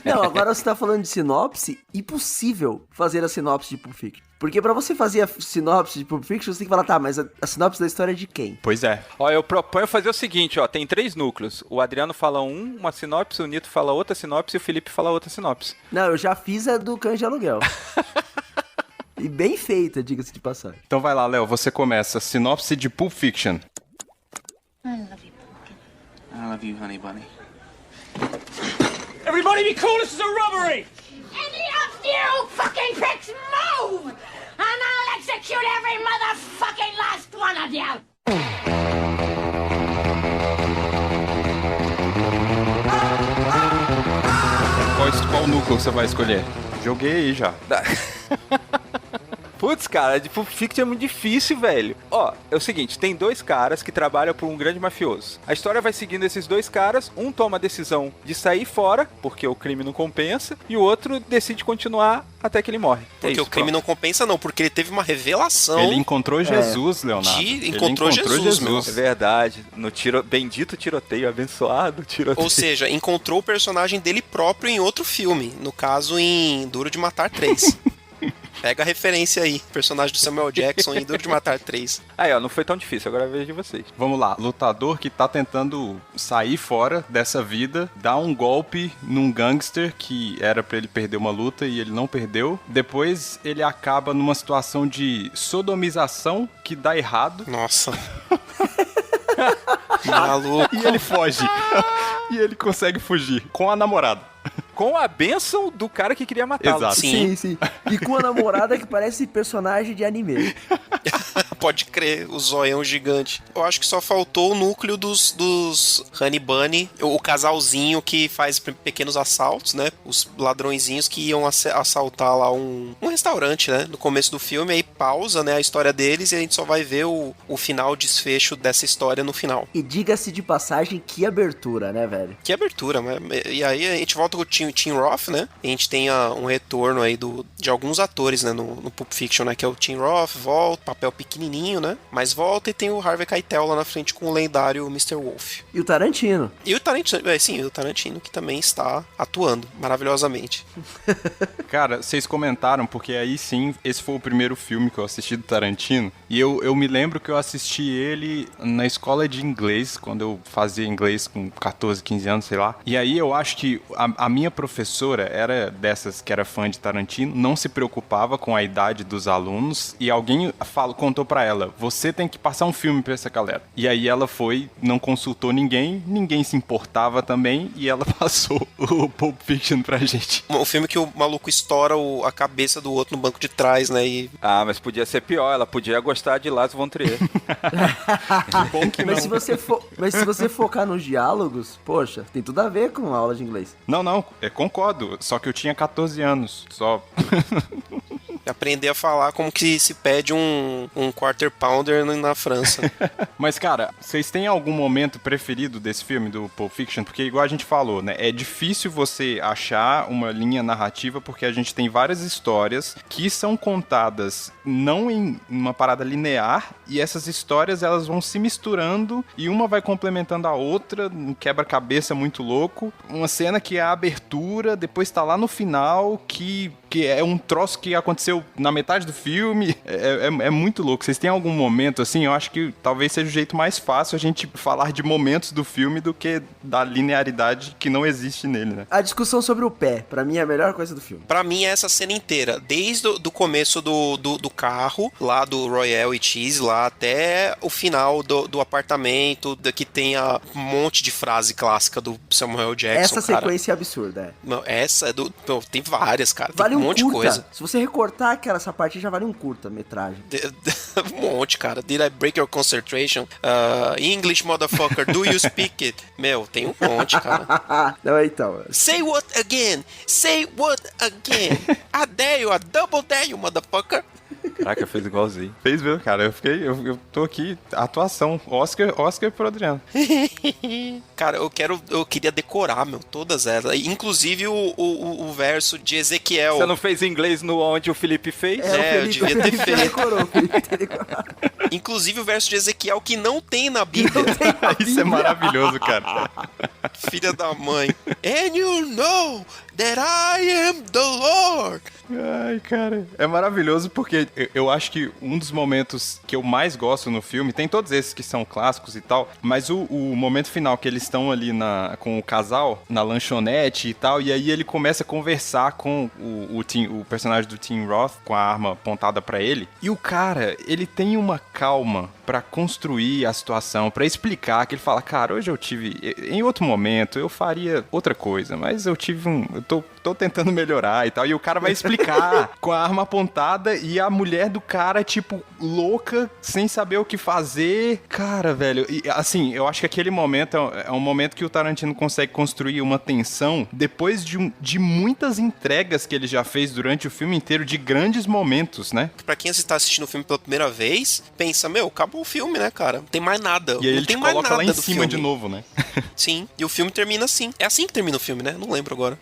Não, agora você tá falando de sinopse, impossível fazer a sinopse de Pulp Fiction. Porque pra você fazer a sinopse de Pulp Fiction, você tem que falar, mas a sinopse da história é de quem? Pois é. Eu proponho fazer o seguinte, tem 3 núcleos. O Adriano fala uma sinopse, o Nito fala outra sinopse e o Felipe fala outra sinopse. Não, eu já fiz a do Cães de Aluguel. E bem feita, diga-se de passagem. Então vai lá, Léo, você começa. Sinopse de Pulp Fiction. I love you, Pumpkin. I love you, honey bunny. Everybody be cool, this is a robbery! Any of you fucking pricks move! And I'll execute every motherfucking last one of you! Qual núcleo você vai escolher? Joguei aí já. Putz, cara, de Pulp Fiction é muito difícil, velho. É o seguinte, tem 2 caras que trabalham por um grande mafioso. A história vai seguindo esses 2 caras, um toma a decisão de sair fora, porque o crime não compensa, e o outro decide continuar até que ele morre. Porque o crime não compensa não, porque ele teve uma revelação. Ele encontrou Jesus, Leonardo. Ele encontrou Jesus, meu. É verdade, no bendito tiroteio, abençoado tiroteio. Ou seja, encontrou o personagem dele próprio em outro filme, no caso em Duro de Matar 3. Pega a referência aí. Personagem do Samuel Jackson em Duro de Matar 3. Aí, ó, não foi tão difícil, agora é a vez de vocês. Vamos lá, lutador que tá tentando sair fora dessa vida, dá um golpe num gangster que era pra ele perder uma luta e ele não perdeu. Depois ele acaba numa situação de sodomização que dá errado. Nossa. Maluco. E ele foge. E ele consegue fugir com a namorada. Com a bênção do cara que queria matá-lo. Exato. Sim. E com a namorada que parece personagem de anime. Pode crer, o zoião gigante. Eu acho que só faltou o núcleo dos Honey Bunny, o casalzinho que faz pequenos assaltos, né? Os ladrõezinhos que iam assaltar lá um restaurante, né? No começo do filme, aí pausa, né? A história deles e a gente só vai ver o final, o desfecho dessa história no final. E diga-se de passagem, que abertura, né, velho? Que abertura, mas... E aí a gente volta com o Tim Roth, né? A gente tem um retorno aí de alguns atores, né? No Pulp Fiction, né? Que é o Tim Roth, volta, papel pequenininho, né? Mas volta e tem o Harvey Keitel lá na frente com o lendário Mr. Wolf. E o Tarantino. E o Tarantino, sim, o Tarantino que também está atuando maravilhosamente. Cara, vocês comentaram, porque aí sim, esse foi o primeiro filme que eu assisti do Tarantino. E eu me lembro que eu assisti ele na escola de inglês, quando eu fazia inglês com 14, 15 anos, sei lá. E aí eu acho que a minha professora era dessas que era fã de Tarantino, não se preocupava com a idade dos alunos, e alguém contou pra ela, você tem que passar um filme pra essa galera. E aí ela foi, não consultou ninguém se importava também, e ela passou o Pulp Fiction pra gente. O filme que o maluco estoura a cabeça do outro no banco de trás, né? Ah, mas podia ser pior, ela podia gostar de Lars von Trier. Que bom que não. Mas se você focar nos diálogos, poxa, tem tudo a ver com a aula de inglês. Não, concordo, só que eu tinha 14 anos, só... Aprender a falar como que se pede um quarter pounder na França. Mas, cara, vocês têm algum momento preferido desse filme, do Pulp Fiction? Porque, igual a gente falou, né? É difícil você achar uma linha narrativa, porque a gente tem várias histórias que são contadas não em uma parada linear, e essas histórias, elas vão se misturando, e uma vai complementando a outra, um quebra-cabeça muito louco. Uma cena que é a abertura, depois tá lá no final, que é um troço que aconteceu na metade do filme. É muito louco. Vocês têm algum momento, assim? Eu acho que talvez seja o jeito mais fácil a gente falar de momentos do filme do que da linearidade que não existe nele, né? A discussão sobre o pé, pra mim, é a melhor coisa do filme. Pra mim é essa cena inteira, desde o começo do carro, lá do Royale e Cheese, lá até o final do apartamento, que tem um monte de frase clássica do Samuel Jackson, essa sequência é absurda, é. Não, essa é tem várias, cara. Vale tem um monte curta. de coisa. Se você recortar essa parte, já vale um curta-metragem. Um monte, cara. Did I break your concentration? English, motherfucker, do you speak it? Meu, tem um monte, cara. Não, então. Say what again? Say what again? I dare you, I double dare you, motherfucker. Caraca, fez igualzinho. Fez mesmo, cara. Eu tô aqui, atuação. Oscar pro Adriano. Cara, eu queria decorar, meu, todas elas. Inclusive o verso de Ezequiel. Você não fez inglês no onde o Felipe fez? Eu devia ter feito. Decorou. Inclusive o verso de Ezequiel que não tem na Bíblia. Isso é maravilhoso, cara. Filha da mãe. And you know that I am the Lord. Ai, cara. É maravilhoso porque eu acho que um dos momentos que eu mais gosto no filme, tem todos esses que são clássicos e tal, mas o momento final que eles estão ali com o casal, na lanchonete e tal, e aí ele começa a conversar com o personagem do Tim Roth, com a arma apontada pra ele, e o cara, ele tem uma calma pra construir a situação, pra explicar, que ele fala, cara, hoje eu tive, em outro momento, eu faria outra coisa, mas eu tive eu tô tentando melhorar e tal, e o cara vai explicar com a arma apontada e a mulher do cara, tipo, louca, sem saber o que fazer. Cara, velho, e assim, eu acho que aquele momento é um momento que o Tarantino consegue construir uma tensão depois de muitas entregas que ele já fez durante o filme inteiro, de grandes momentos, né? Pra quem está assistindo o filme pela primeira vez, pensa, meu, acabou o filme, né, cara? Não tem mais nada. E aí ele tem te mais coloca nada lá em do cima filme. de novo, né? Sim, e o filme termina assim. É assim que termina o filme, né? Não lembro agora.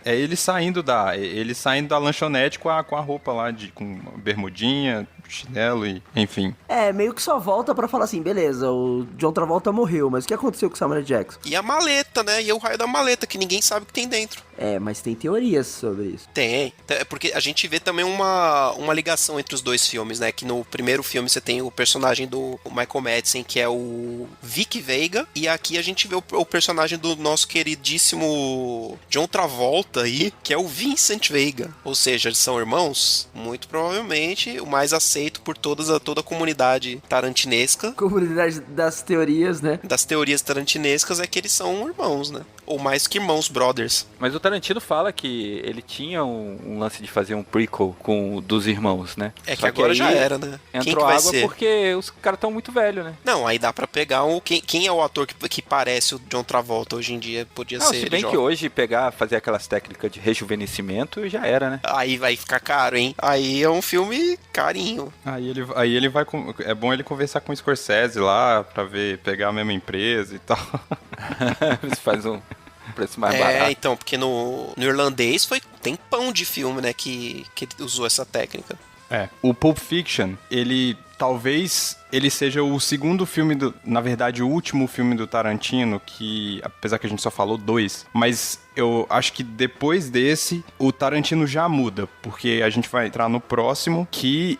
É ele saindo da lanchonete com a roupa lá, com bermudinha, chinelo e enfim. Meio que só volta pra falar assim, beleza, o John Travolta morreu, mas o que aconteceu com o Samuel Jackson? E a maleta, né? E o raio da maleta, que ninguém sabe o que tem dentro. Mas tem teorias sobre isso. Tem, porque a gente vê também uma ligação entre os dois filmes, né? Que no primeiro filme você tem o personagem do Michael Madsen, que é o Vic Veiga, e aqui a gente vê o personagem do nosso queridíssimo John Travolta aí, que é o Vincent Veiga. Ou seja, eles são irmãos? Muito provavelmente o mais aceito por toda a comunidade tarantinesca. Comunidade das teorias, né? Das teorias tarantinescas é que eles são irmãos, né? Ou mais que irmãos, brothers. Mas o Tarantino fala que ele tinha um lance de fazer um prequel dos irmãos, né? É que agora já era, né? Entrou água porque os caras estão muito velhos, né? Não, aí dá pra pegar quem é o ator que parece o John Travolta hoje em dia, podia ser. Se bem que hoje fazer aquelas técnicas de rejuvenescimento já era, né? Aí vai ficar caro, hein? Aí é um filme carinho. Aí ele vai... É bom ele conversar com o Scorsese lá, pra pegar a mesma empresa e tal. Você faz um preço mais barato. Então, porque no irlandês tem pão de filme, né, que usou essa técnica. O Pulp Fiction, talvez ele seja o segundo filme, na verdade, o último filme do Tarantino, que, apesar que a gente só falou 2, mas eu acho que depois desse, o Tarantino já muda, porque a gente vai entrar no próximo, que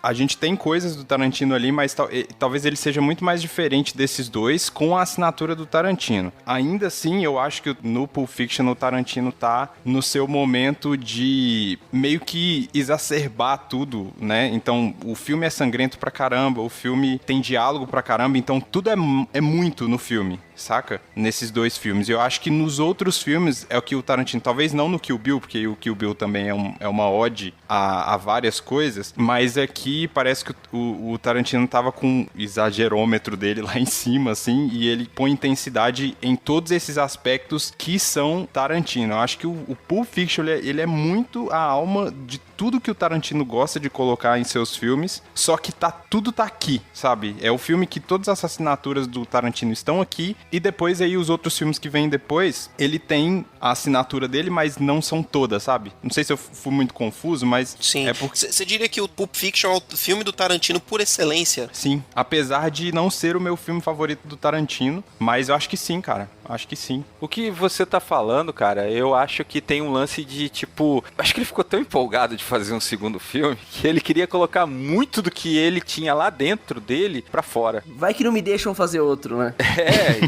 a gente tem coisas do Tarantino ali, mas talvez ele seja muito mais diferente desses dois, com a assinatura do Tarantino. Ainda assim, eu acho que no Pulp Fiction o Tarantino tá no seu momento de meio que exacerbar tudo, né? Então, o filme é sangrento pra caramba, o filme tem diálogo pra caramba, então tudo é muito no filme, saca? Nesses dois filmes. Eu acho que nos outros filmes é o que o Tarantino, talvez não no Kill Bill, porque o Kill Bill também é uma ode a várias coisas, mas aqui parece que o Tarantino tava com o exagerômetro dele lá em cima, assim, e ele põe intensidade em todos esses aspectos que são Tarantino. Eu acho que o Pulp Fiction, ele é muito a alma de tudo que o Tarantino gosta de colocar em seus filmes, só que tudo tá aqui, sabe? É o filme que todas as assinaturas do Tarantino estão aqui, e depois aí os outros filmes que vêm depois, ele tem a assinatura dele, mas não são todas, sabe? Não sei se eu fui muito confuso, mas... Sim. Você diria que o Pulp Fiction é o filme do Tarantino por excelência? Sim. Apesar de não ser o meu filme favorito do Tarantino, mas eu acho que sim, cara. Acho que sim. O que você tá falando, cara, eu acho que tem um lance de, tipo... Acho que ele ficou tão empolgado de fazer um segundo filme que ele queria colocar muito do que ele tinha lá dentro dele pra fora. Vai que não me deixam fazer outro, né?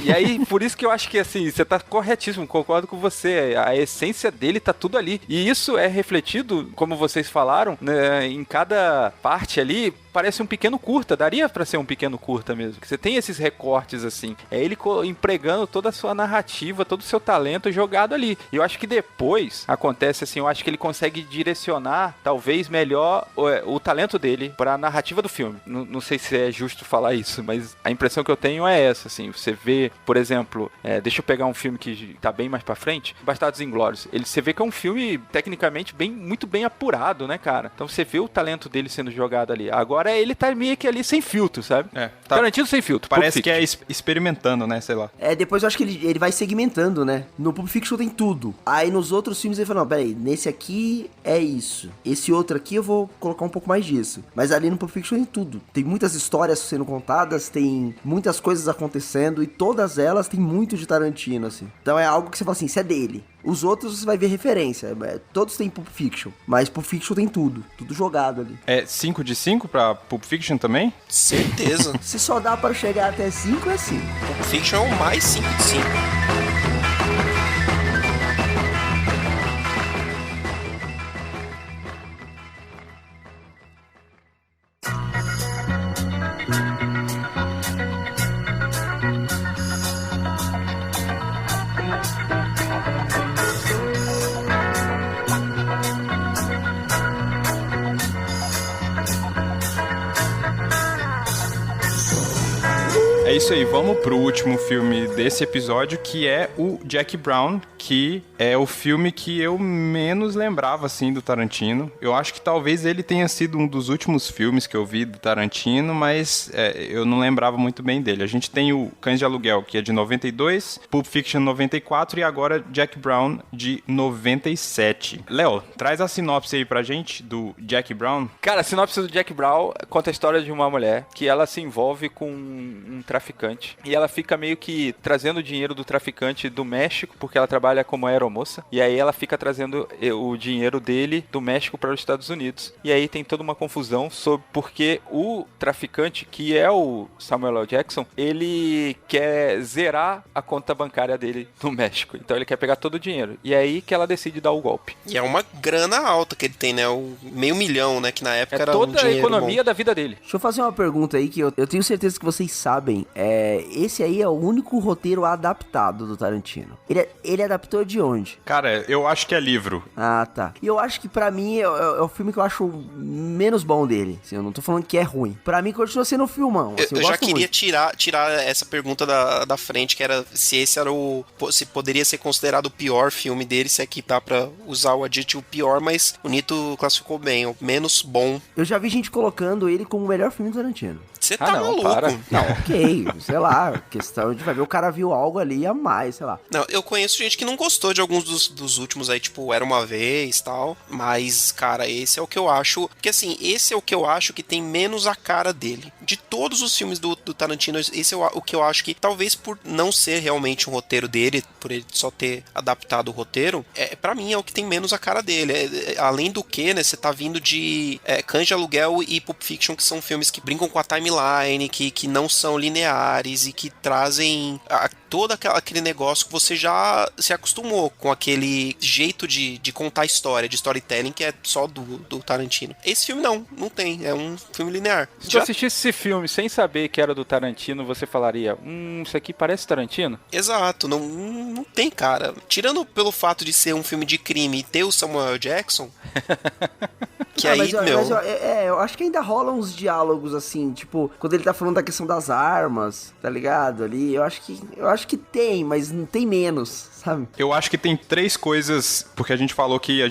E aí, por isso que eu acho que, assim, você tá corretíssimo, concordo com você. A essência dele tá tudo ali. E isso é refletido, como vocês falaram, né, em cada parte ali. Parece um pequeno curta, daria pra ser um pequeno curta mesmo. Que você tem esses recortes, assim. É ele empregando toda a sua narrativa, todo o seu talento jogado ali. E eu acho que depois acontece assim, eu acho que ele consegue direcionar, talvez, melhor o talento dele pra narrativa do filme. Não sei se é justo falar isso, mas a impressão que eu tenho é essa, assim. Você vê, por exemplo, deixa eu pegar um filme que tá bem mais pra frente, Bastardos Inglórios. Você vê que é um filme, tecnicamente, muito bem apurado, né, cara? Então você vê o talento dele sendo jogado ali. Agora ele tá meio que ali sem filtro, sabe? Tarantino sem filtro. Parece que é experimentando, né? Sei lá. Depois eu acho que ele vai segmentando, né? No Pulp Fiction tem tudo. Aí nos outros filmes ele fala, não, peraí, nesse aqui é isso. Esse outro aqui eu vou colocar um pouco mais disso. Mas ali no Pulp Fiction tem tudo. Tem muitas histórias sendo contadas, tem muitas coisas acontecendo e todas elas tem muito de Tarantino, assim. Então é algo que você fala assim, isso é dele. Os outros você vai ver referência. Todos têm Pulp Fiction, mas Pulp Fiction tem tudo jogado ali. É 5 de 5 pra Pulp Fiction também? Certeza. Se só dá para chegar até 5, é 5. Pulp Fiction é o mais 5 de 5. É isso aí, vamos pro último filme desse episódio, que é o Jackie Brown, que é o filme que eu menos lembrava, assim, do Tarantino. Eu acho que talvez ele tenha sido um dos últimos filmes que eu vi do Tarantino, mas eu não lembrava muito bem dele. A gente tem o Cães de Aluguel, que é de 92, Pulp Fiction 94 e agora Jackie Brown de 97. Léo, traz a sinopse aí pra gente do Jackie Brown. Cara, a sinopse do Jackie Brown conta a história de uma mulher que ela se envolve com um traficante e ela fica meio que trazendo o dinheiro do traficante do México, porque ela trabalha como aeromoça, e aí ela fica trazendo o dinheiro dele do México para os Estados Unidos. E aí tem toda uma confusão sobre porque o traficante, que é o Samuel L. Jackson, ele quer zerar a conta bancária dele no México. Então ele quer pegar todo o dinheiro. E é aí que ela decide dar o golpe. E é uma grana alta que ele tem, né? O $500 mil, né? Que na época era toda um dinheiro a economia bom. da vida dele. Deixa eu fazer uma pergunta aí que eu tenho certeza que vocês sabem. Esse aí é o único roteiro adaptado do Tarantino. Ele adaptou de onde? Cara, eu acho que é livro. Ah, tá. E eu acho que pra mim é o filme que eu acho menos bom dele. Assim, eu não tô falando que é ruim. Pra mim continua sendo um filmão. Assim, Eu já gosto queria muito. tirar essa pergunta da frente, que era se esse era se poderia ser considerado o pior filme dele, se aqui dá pra usar o adjetivo pior, mas o Nito classificou bem, o menos bom. Eu já vi gente colocando ele como o melhor filme do Tarantino. Você tá não, maluco? para. Não, ok, sei lá, questão de vai ver o cara viu algo ali a mais, sei lá. Não, eu conheço gente que não gostou de alguns dos últimos aí, tipo, Era Uma Vez e tal, mas, cara, esse é o que eu acho, porque assim, esse é o que eu acho que tem menos a cara dele. De todos os filmes do Tarantino, esse é o que eu acho que, talvez por não ser realmente um roteiro dele, por ele só ter adaptado o roteiro, pra mim é o que tem menos a cara dele. Além do que, né, você tá vindo de Cães de Aluguel e Pulp Fiction, que são filmes que brincam com a timeline, que não são lineares e que trazem todo aquele negócio que você já se acostumou com aquele jeito de contar história, de storytelling, que é só do Tarantino. Esse filme não tem, é um filme linear. Se tu assistisse esse filme sem saber que era do Tarantino, você falaria, isso aqui parece Tarantino? Exato, não tem, cara. Tirando pelo fato de ser um filme de crime e ter o Samuel Jackson, que aí, eu acho que ainda rola uns diálogos assim, tipo, quando ele tá falando da questão das armas, tá ligado? Ali, eu acho que tem, mas não tem menos, sabe? Eu acho que tem três coisas, porque a gente falou que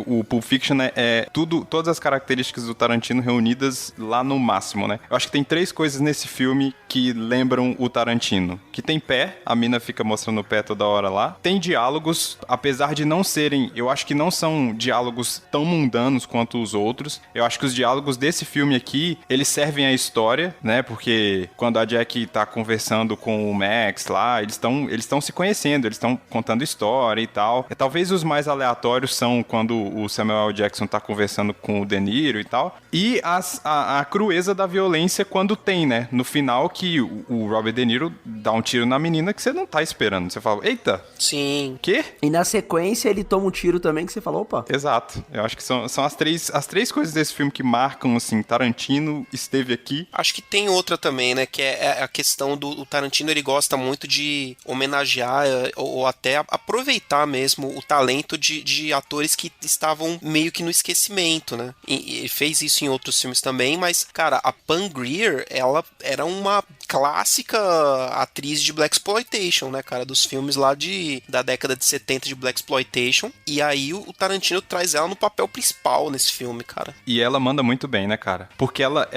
o Pulp Fiction é todas as características do Tarantino reunidas lá no máximo, né? Eu acho que tem três coisas nesse filme que lembram o Tarantino. Que tem pé, a mina fica mostrando o pé toda hora lá. Tem diálogos, apesar de não serem, eu acho que não são diálogos tão mundanos quanto os outros. Eu acho que os diálogos desse filme aqui, eles servem à história, né? Porque quando a Jack tá conversando com o Max lá, eles estão se conhecendo, eles estão contando história e tal. Talvez os mais aleatórios são quando o Samuel L. Jackson tá conversando com o De Niro e tal. E a crueza da violência quando tem, né? No final que o Robert De Niro dá um tiro na menina que você não tá esperando. Você fala, eita! Sim. Quê? E na sequência ele toma um tiro também que você falou, opa. Exato. Eu acho que são as três coisas desse filme que marcam, assim, Tarantino esteve aqui. Acho que tem outra também, né? Que é a questão do Tarantino, ele gosta muito de homenagear ou até aproveitar mesmo o talento de atores que estavam meio que no esquecimento, né? E ele fez isso em outros filmes também, mas, cara, a Pam Grier, ela era uma clássica atriz de Blaxploitation, né, cara? Dos filmes lá da década de 70 de Blaxploitation. E aí o Tarantino traz ela no papel principal nesse filme, cara. E ela manda muito bem, né, cara? Porque ela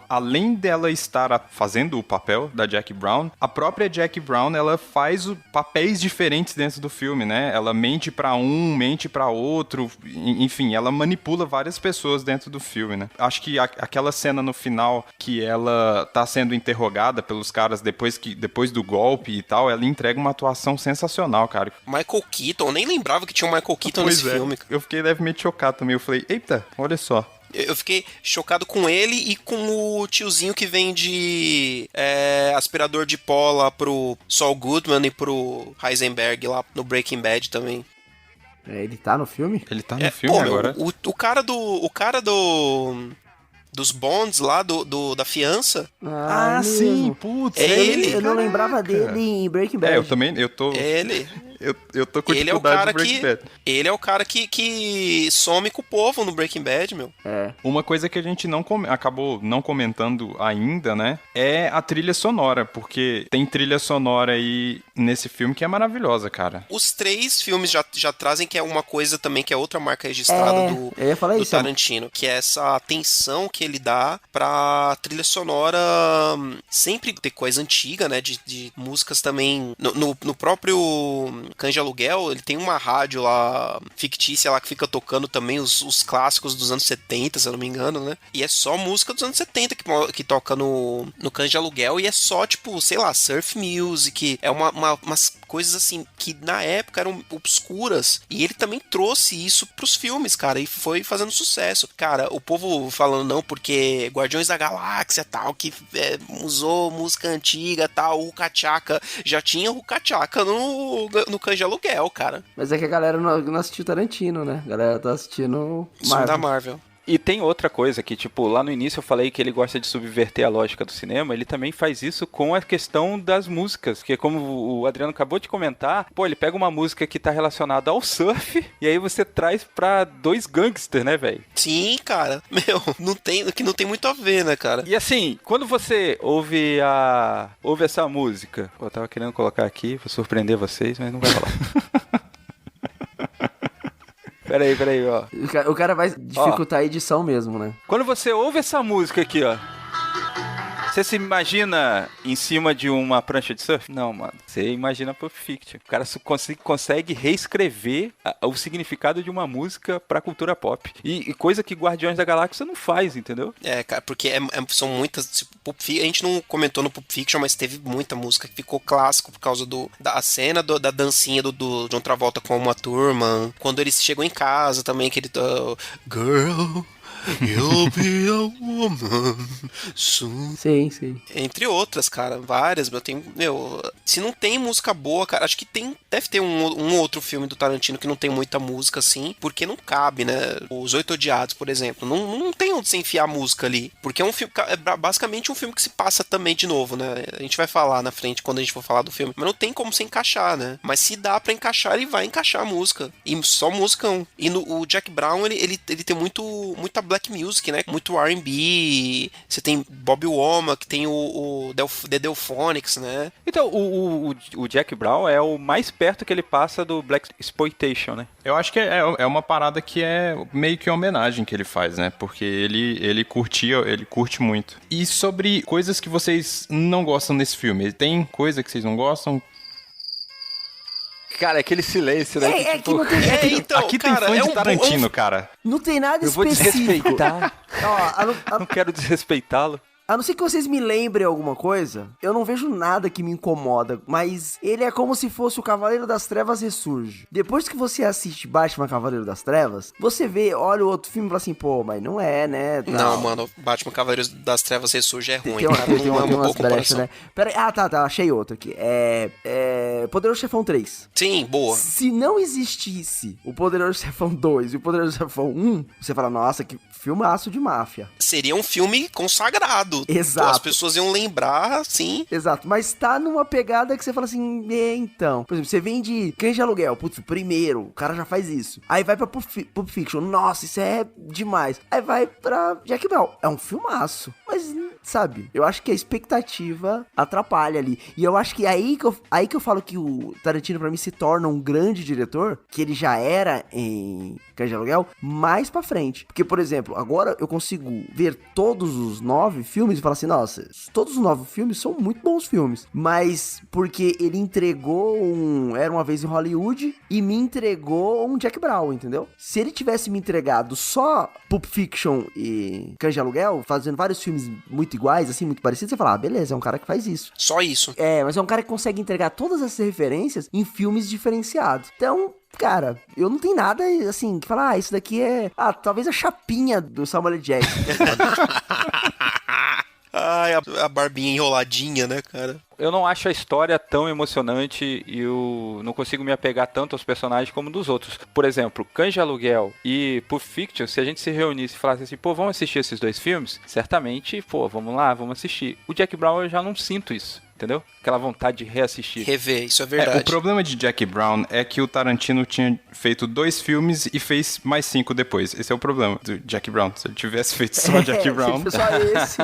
além dela estar fazendo o papel da Jackie Brown, a própria Jackie Brown, ela faz papéis diferentes dentro do filme, né? Ela mente pra um, mente pra outro, enfim, ela manipula várias pessoas dentro do filme, né? Acho que aquela cena no final que ela tá sendo interrogada pelos caras depois do golpe e tal, ela entrega uma atuação sensacional, cara. Michael Keaton, eu nem lembrava que tinha um Michael Keaton nesse filme. Eu fiquei levemente chocado também, eu falei, eita, olha só. Eu fiquei chocado com ele e com o tiozinho que vende aspirador de pó lá pro Saul Goodman e pro Heisenberg lá no Breaking Bad também. Ele tá no filme? Ele tá no filme agora? O cara dos bonds lá, da fiança. Sim, putz. É ele. Eu não lembrava dele em Breaking Bad. Eu tô... É ele. Eu tô com Ele é o dificuldade cara do Breaking que. Bad. Ele é o cara que some com o povo no Breaking Bad, meu. Uma coisa que a gente acabou não comentando ainda, né? É a trilha sonora, porque tem trilha sonora aí nesse filme que é maravilhosa, cara. Os 3 filmes já trazem que é uma coisa também, que é outra marca registrada eu ia falar do isso, Tarantino, que é essa atenção que ele dá pra trilha sonora sempre ter coisa antiga, né? De músicas também. No próprio Cães de Aluguel, ele tem uma rádio lá fictícia lá que fica tocando também os clássicos dos anos 70, se eu não me engano, né? E é só música dos anos 70 que toca no Cães de Aluguel, e é só, tipo, sei lá, surf music, é umas coisas assim que na época eram obscuras, e ele também trouxe isso pros filmes, cara, e foi fazendo sucesso. Cara, o povo falando não, porque Guardiões da Galáxia tal, que usou música antiga tal, o Ruka Chaka, já tinha Ruka Chaka no Cães de Aluguel, cara. Mas é que a galera não assistiu Tarantino, né? A galera tá assistindo Filme da Marvel. E tem outra coisa que, tipo, lá no início eu falei que ele gosta de subverter a lógica do cinema, ele também faz isso com a questão das músicas, que como o Adriano acabou de comentar, pô, ele pega uma música que tá relacionada ao surf, e aí você traz pra 2 gangsters, né, velho? Sim, cara. Meu, não tem muito a ver, né, cara? E assim, quando você ouve essa música, eu tava querendo colocar aqui pra surpreender vocês, mas não vai rolar. Peraí, ó. O cara vai dificultar a edição mesmo, né? Quando você ouve essa música aqui, ó, você se imagina em cima de uma prancha de surf? Não, mano. Você imagina Pulp Fiction. O cara consegue reescrever o significado de uma música pra cultura pop. E coisa que Guardiões da Galáxia não faz, entendeu? Cara, porque são muitas... a gente não comentou no Pulp Fiction, mas teve muita música que ficou clássico por causa da cena da dancinha do John Travolta com uma turma. Quando eles chegam em casa também, que ele... Girl... You'll be a woman soon. Sim. Entre outras, cara, várias. Se não tem música boa, cara, acho que deve ter um outro filme do Tarantino que não tem muita música, assim, porque não cabe, né? Os 8 Odiados, por exemplo, não tem onde você enfiar a música ali, porque é um filme, é basicamente um filme que se passa também de novo, né? A gente vai falar na frente quando a gente for falar do filme, mas não tem como se encaixar, né? Mas se dá pra encaixar, ele vai encaixar a música, e só musicão. E o Jack Brown, ele tem muita black music, né? Muito R&B. Você tem Bobby Womack, tem o The Delphonics, né? Então, o Jack Brown é o mais perto que ele passa do Black Exploitation, né? Eu acho que é uma parada que é meio que uma homenagem que ele faz, né? Porque ele curte muito. E sobre coisas que vocês não gostam nesse filme, tem coisa que vocês não gostam? Cara, aquele silêncio, né? Que não tem... Então, aqui cara, tem fã de Tarantino, cara. Não tem nada Eu vou específico. desrespeitar. Ó, Não quero desrespeitá-lo. A não ser que vocês me lembrem alguma coisa, eu não vejo nada que me incomoda, mas ele é como se fosse o Cavaleiro das Trevas ressurge. Depois que você assiste Batman Cavaleiro das Trevas, você vê, olha o outro filme e fala assim, pô, mas não é, né? Tal. Não, mano, Batman Cavaleiro das Trevas ressurge é ruim, Tem cara. Não é uma boa umas brechas, comparação. né? Pera aí, tá, achei outro aqui. Poderoso Chefão 3. Sim, boa. Se não existisse o Poderoso Chefão 2 e o Poderoso Chefão 1, você fala, nossa, que filmaço de máfia. Seria um filme consagrado. Exato. As pessoas iam lembrar, sim. Exato, mas tá numa pegada que você fala assim, então. Por exemplo, você vem de Cães de Aluguel, putz, o primeiro, o cara já faz isso. Aí vai pra Pulp Fiction, nossa, isso é demais. Aí vai pra Jack Brown, é um filmaço. Mas, sabe, eu acho que a expectativa atrapalha ali. E eu acho que aí que eu falo que o Tarantino pra mim se torna um grande diretor, que ele já era em Cães de Aluguel, mais pra frente. Porque, por exemplo, agora eu consigo ver todos os 9 filmes e falar assim, nossa, todos os 9 filmes são muito bons filmes. Mas porque ele entregou Era Uma Vez em Hollywood e me entregou um Jack Brown, entendeu? Se ele tivesse me entregado só Pulp Fiction e Cães de Aluguel, fazendo vários filmes muito iguais, assim, muito parecidos, você fala, beleza, é um cara que faz isso. Só isso. Mas é um cara que consegue entregar todas essas referências em filmes diferenciados. Então, cara, eu não tenho nada, assim, que falar, isso daqui é... talvez a chapinha do Samuel L. Jackson. Ai, a barbinha enroladinha, né, cara? Eu não acho a história tão emocionante e eu não consigo me apegar tanto aos personagens como dos outros. Por exemplo, Cães de Aluguel e Pulp Fiction, se a gente se reunisse e falasse assim, pô, vamos assistir esses dois filmes? Certamente, pô, vamos lá, vamos assistir. O Jack Brown eu já não sinto isso. Entendeu? Aquela vontade de reassistir. Rever, isso é verdade. O problema de Jack Brown é que o Tarantino tinha feito 2 filmes e fez mais 5 depois. Esse é o problema do Jack Brown. Se ele tivesse feito só Jack Brown... Só esse.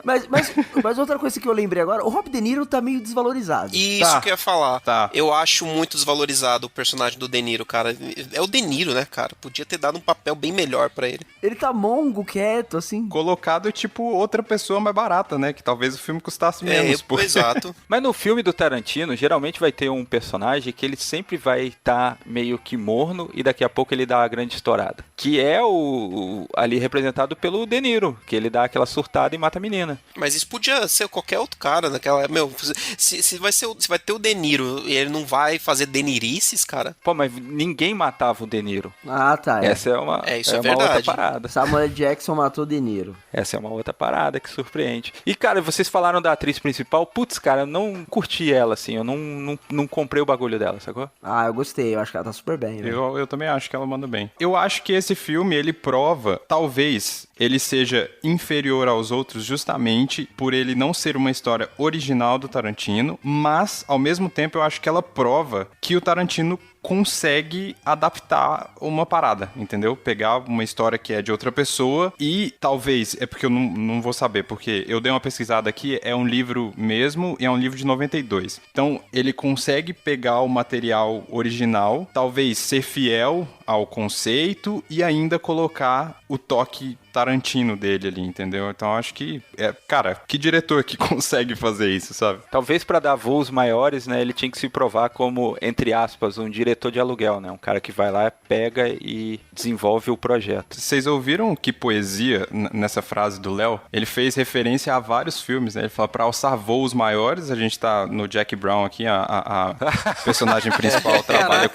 Mas outra coisa que eu lembrei agora, o Rob De Niro tá meio desvalorizado. Isso que eu ia falar. Tá. Eu acho muito desvalorizado o personagem do De Niro, cara. É o De Niro, né, cara? Podia ter dado um papel bem melhor pra ele. Ele tá mongo, quieto, assim. Colocado, tipo, outra pessoa mais barata, né? Que talvez o filme custasse menos. Exato. Mas no filme do Tarantino, geralmente vai ter um personagem que ele sempre vai estar meio que morno e daqui a pouco ele dá a grande estourada. Que é o ali representado pelo De Niro, que ele dá aquela surtada e mata a menina. Mas isso podia ser qualquer outro cara naquela... Meu, se vai ter o De Niro e ele não vai fazer denirices, cara... Pô, mas ninguém matava o De Niro. Ah, tá. Essa é uma, isso é uma verdade. outra parada. Samuel Jackson matou De Niro. Essa é uma outra parada que surpreende. E, cara, vocês falaram da atriz principal. Putz, cara, eu não curti ela, assim. Eu não comprei o bagulho dela, sacou? Ah, eu gostei. Eu acho que ela tá super bem, né? Eu também acho que ela manda bem. Eu acho que esse filme, ele prova, talvez, ele seja inferior aos outros justamente por ele não ser uma história original do Tarantino, mas, ao mesmo tempo, eu acho que ela prova que o Tarantino consegue adaptar uma parada, entendeu? Pegar uma história que é de outra pessoa e talvez, é porque eu não vou saber, porque eu dei uma pesquisada aqui, é um livro mesmo e é um livro de 92. Então, ele consegue pegar o material original, talvez ser fiel ao conceito e ainda colocar o toque Tarantino dele ali, entendeu? Então acho que, cara, que diretor que consegue fazer isso, sabe? Talvez pra dar voos maiores, né, ele tinha que se provar como, entre aspas, um diretor de aluguel, né? Um cara que vai lá, pega e desenvolve o projeto. Vocês ouviram que poesia nessa frase do Léo? Ele fez referência a vários filmes, né? Ele fala pra alçar voos maiores, a gente tá no Jack Brown aqui, a personagem principal trabalha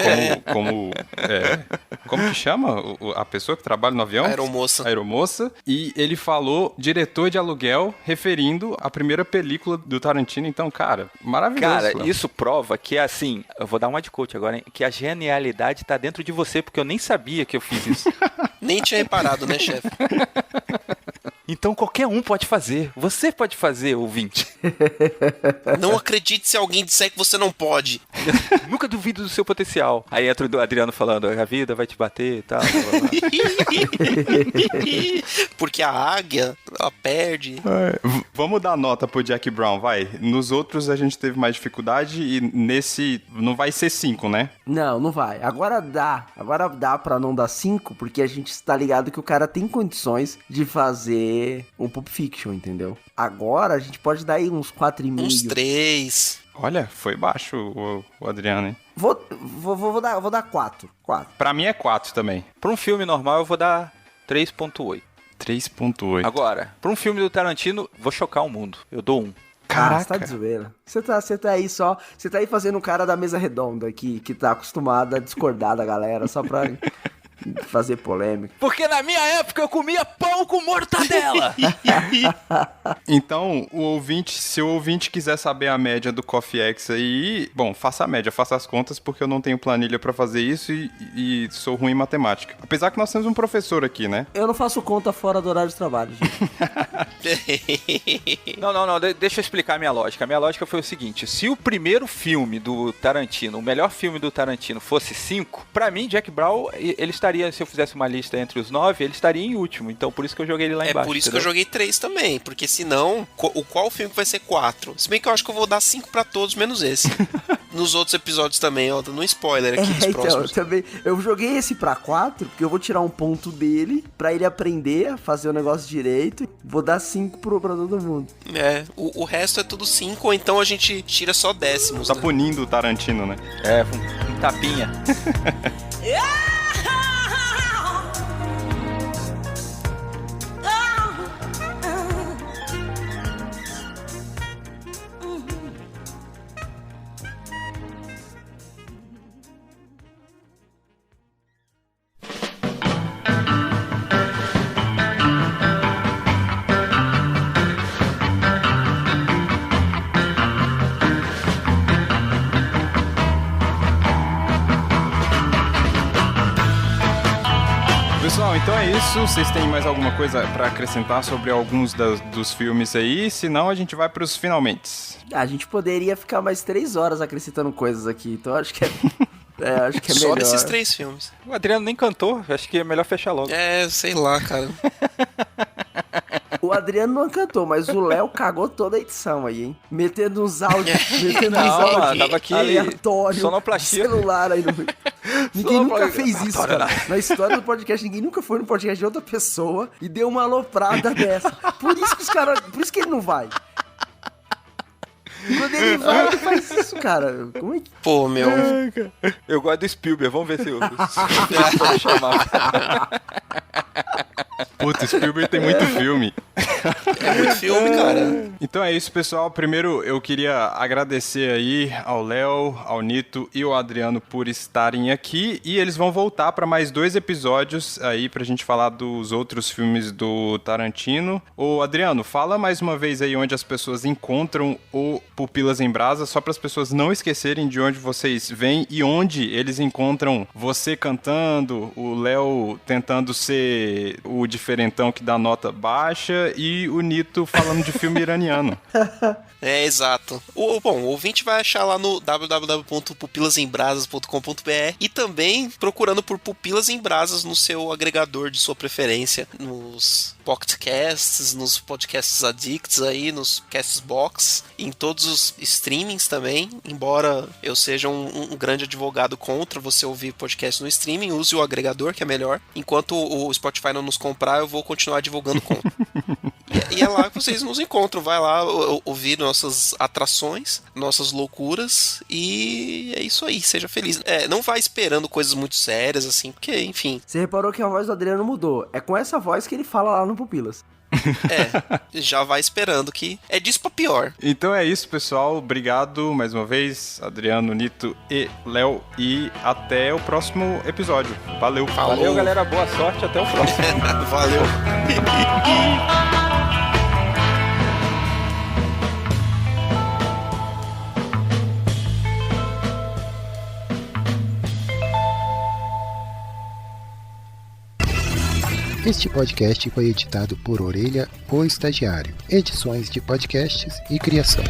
como que chama a pessoa que trabalha no avião? Aeromoça. E ele falou diretor de aluguel, referindo à primeira película do Tarantino. Então, cara, maravilhoso. Cara, Léo. isso prova que, assim, eu vou dar uma de coach agora, hein? Que a genialidade tá dentro de você, porque eu nem sabia que eu fiz isso. Nem tinha reparado, né, chefe? Então qualquer um pode fazer. Você pode fazer, ouvinte. Não acredite se alguém disser que você não pode. Nunca duvido do seu potencial. Aí entra o Adriano falando, a vida vai te bater e tal. Porque a águia, ela perde. Vamos dar nota pro Jack Brown, vai. Nos outros a gente teve mais dificuldade e nesse não vai ser 5, né? Não vai. Agora dá pra não dar 5, porque a gente está ligado que o cara tem condições de fazer um Pulp Fiction, entendeu? Agora a gente pode dar aí uns 4,5. Uns 3. Olha, foi baixo o Adriano, hein? Vou dar 4. Pra mim é 4 também. Pra um filme normal eu vou dar 3,8. 3,8. Agora, pra um filme do Tarantino, vou chocar o mundo. Eu dou 1. Caraca. Você tá de zoeira. Você tá aí só... Você tá aí fazendo um cara da mesa redonda que tá acostumado a discordar da galera só pra... fazer polêmica. Porque na minha época eu comia pão com mortadela. Então, se o ouvinte quiser saber a média do Coffee X aí, bom, faça a média, faça as contas, porque eu não tenho planilha pra fazer isso e sou ruim em matemática. Apesar que nós temos um professor aqui, né? Eu não faço conta fora do horário de trabalho, gente. Não, deixa eu explicar a minha lógica. A minha lógica foi o seguinte, se o primeiro filme do Tarantino, o melhor filme do Tarantino fosse 5, pra mim, Jack Brown, ele estaria, se eu fizesse uma lista entre os 9, ele estaria em último. Então, por isso que eu joguei ele lá embaixo. É por isso que eu joguei 3 também. Porque senão, qual filme que vai ser 4? Se bem que eu acho que eu vou dar 5 pra todos, menos esse. Nos outros episódios também, ó, dando um spoiler aqui dos próximos. Eu joguei esse pra 4, porque eu vou tirar um ponto dele, pra ele aprender a fazer o negócio direito. Vou dar 5 pra todo mundo. O resto é tudo 5, ou então a gente tira só décimos. Tá punindo o Tarantino, né? Um tapinha. Então é isso, vocês têm mais alguma coisa pra acrescentar sobre alguns dos filmes aí? Senão a gente vai pros finalmente. A gente poderia ficar mais 3 horas acrescentando coisas aqui, então acho que acho que é Só melhor. desses 3 filmes. O Adriano nem cantou, acho que é melhor fechar logo. Sei lá, cara. O Adriano não cantou, mas o Léo cagou toda a edição aí, hein? Metendo uns áudios, Não, tava aqui aleatórios, sonoplastia. celular aí no meio. Ninguém nunca fez isso, cara. Na história do podcast, ninguém nunca foi no podcast de outra pessoa e deu uma aloprada dessa. Por isso que os caras, por isso que ele não vai. Quando ele vai, ele faz isso, cara. Como é que... Pô, meu. Eu gosto do Spielberg, vamos ver se eu pode chamar. Puta, Spielberg tem muito filme. É muito filme, cara. Então é isso, pessoal. Primeiro, eu queria agradecer aí ao Léo, ao Nito e ao Adriano por estarem aqui. E eles vão voltar para mais 2 episódios aí pra gente falar dos outros filmes do Tarantino. Ô, Adriano, fala mais uma vez aí onde as pessoas encontram o Pupilas em Brasa, só para as pessoas não esquecerem de onde vocês vêm e onde eles encontram você cantando, o Léo tentando ser o diferentão que dá nota baixa e o Nito falando de filme iraniano. Exato. O ouvinte vai achar lá no www.pupilasembrasas.com.br e também procurando por Pupilas em Brasas no seu agregador de sua preferência, nos podcasts, nos podcasts addicts aí, nos Castbox, em todos os streamings também, embora eu seja um grande advogado contra você ouvir podcast no streaming, use o agregador que é melhor. Enquanto o Spotify não nos comprar, eu vou continuar divulgando contra. E é lá que vocês nos encontram. Vai lá ouvir nossas atrações, nossas loucuras, e é isso aí, seja feliz. Não vai esperando coisas muito sérias, assim, porque, enfim. Você reparou que a voz do Adriano mudou. É com essa voz que ele fala lá no Pupilas. Já vai esperando que é disso pra pior. Então é isso, pessoal. Obrigado mais uma vez, Adriano, Nito e Léo. E até o próximo episódio. Valeu. Valeu, galera. Boa sorte. Até o próximo. Valeu. Este podcast foi editado por Orelha, o Estagiário. Edições de podcasts e criação.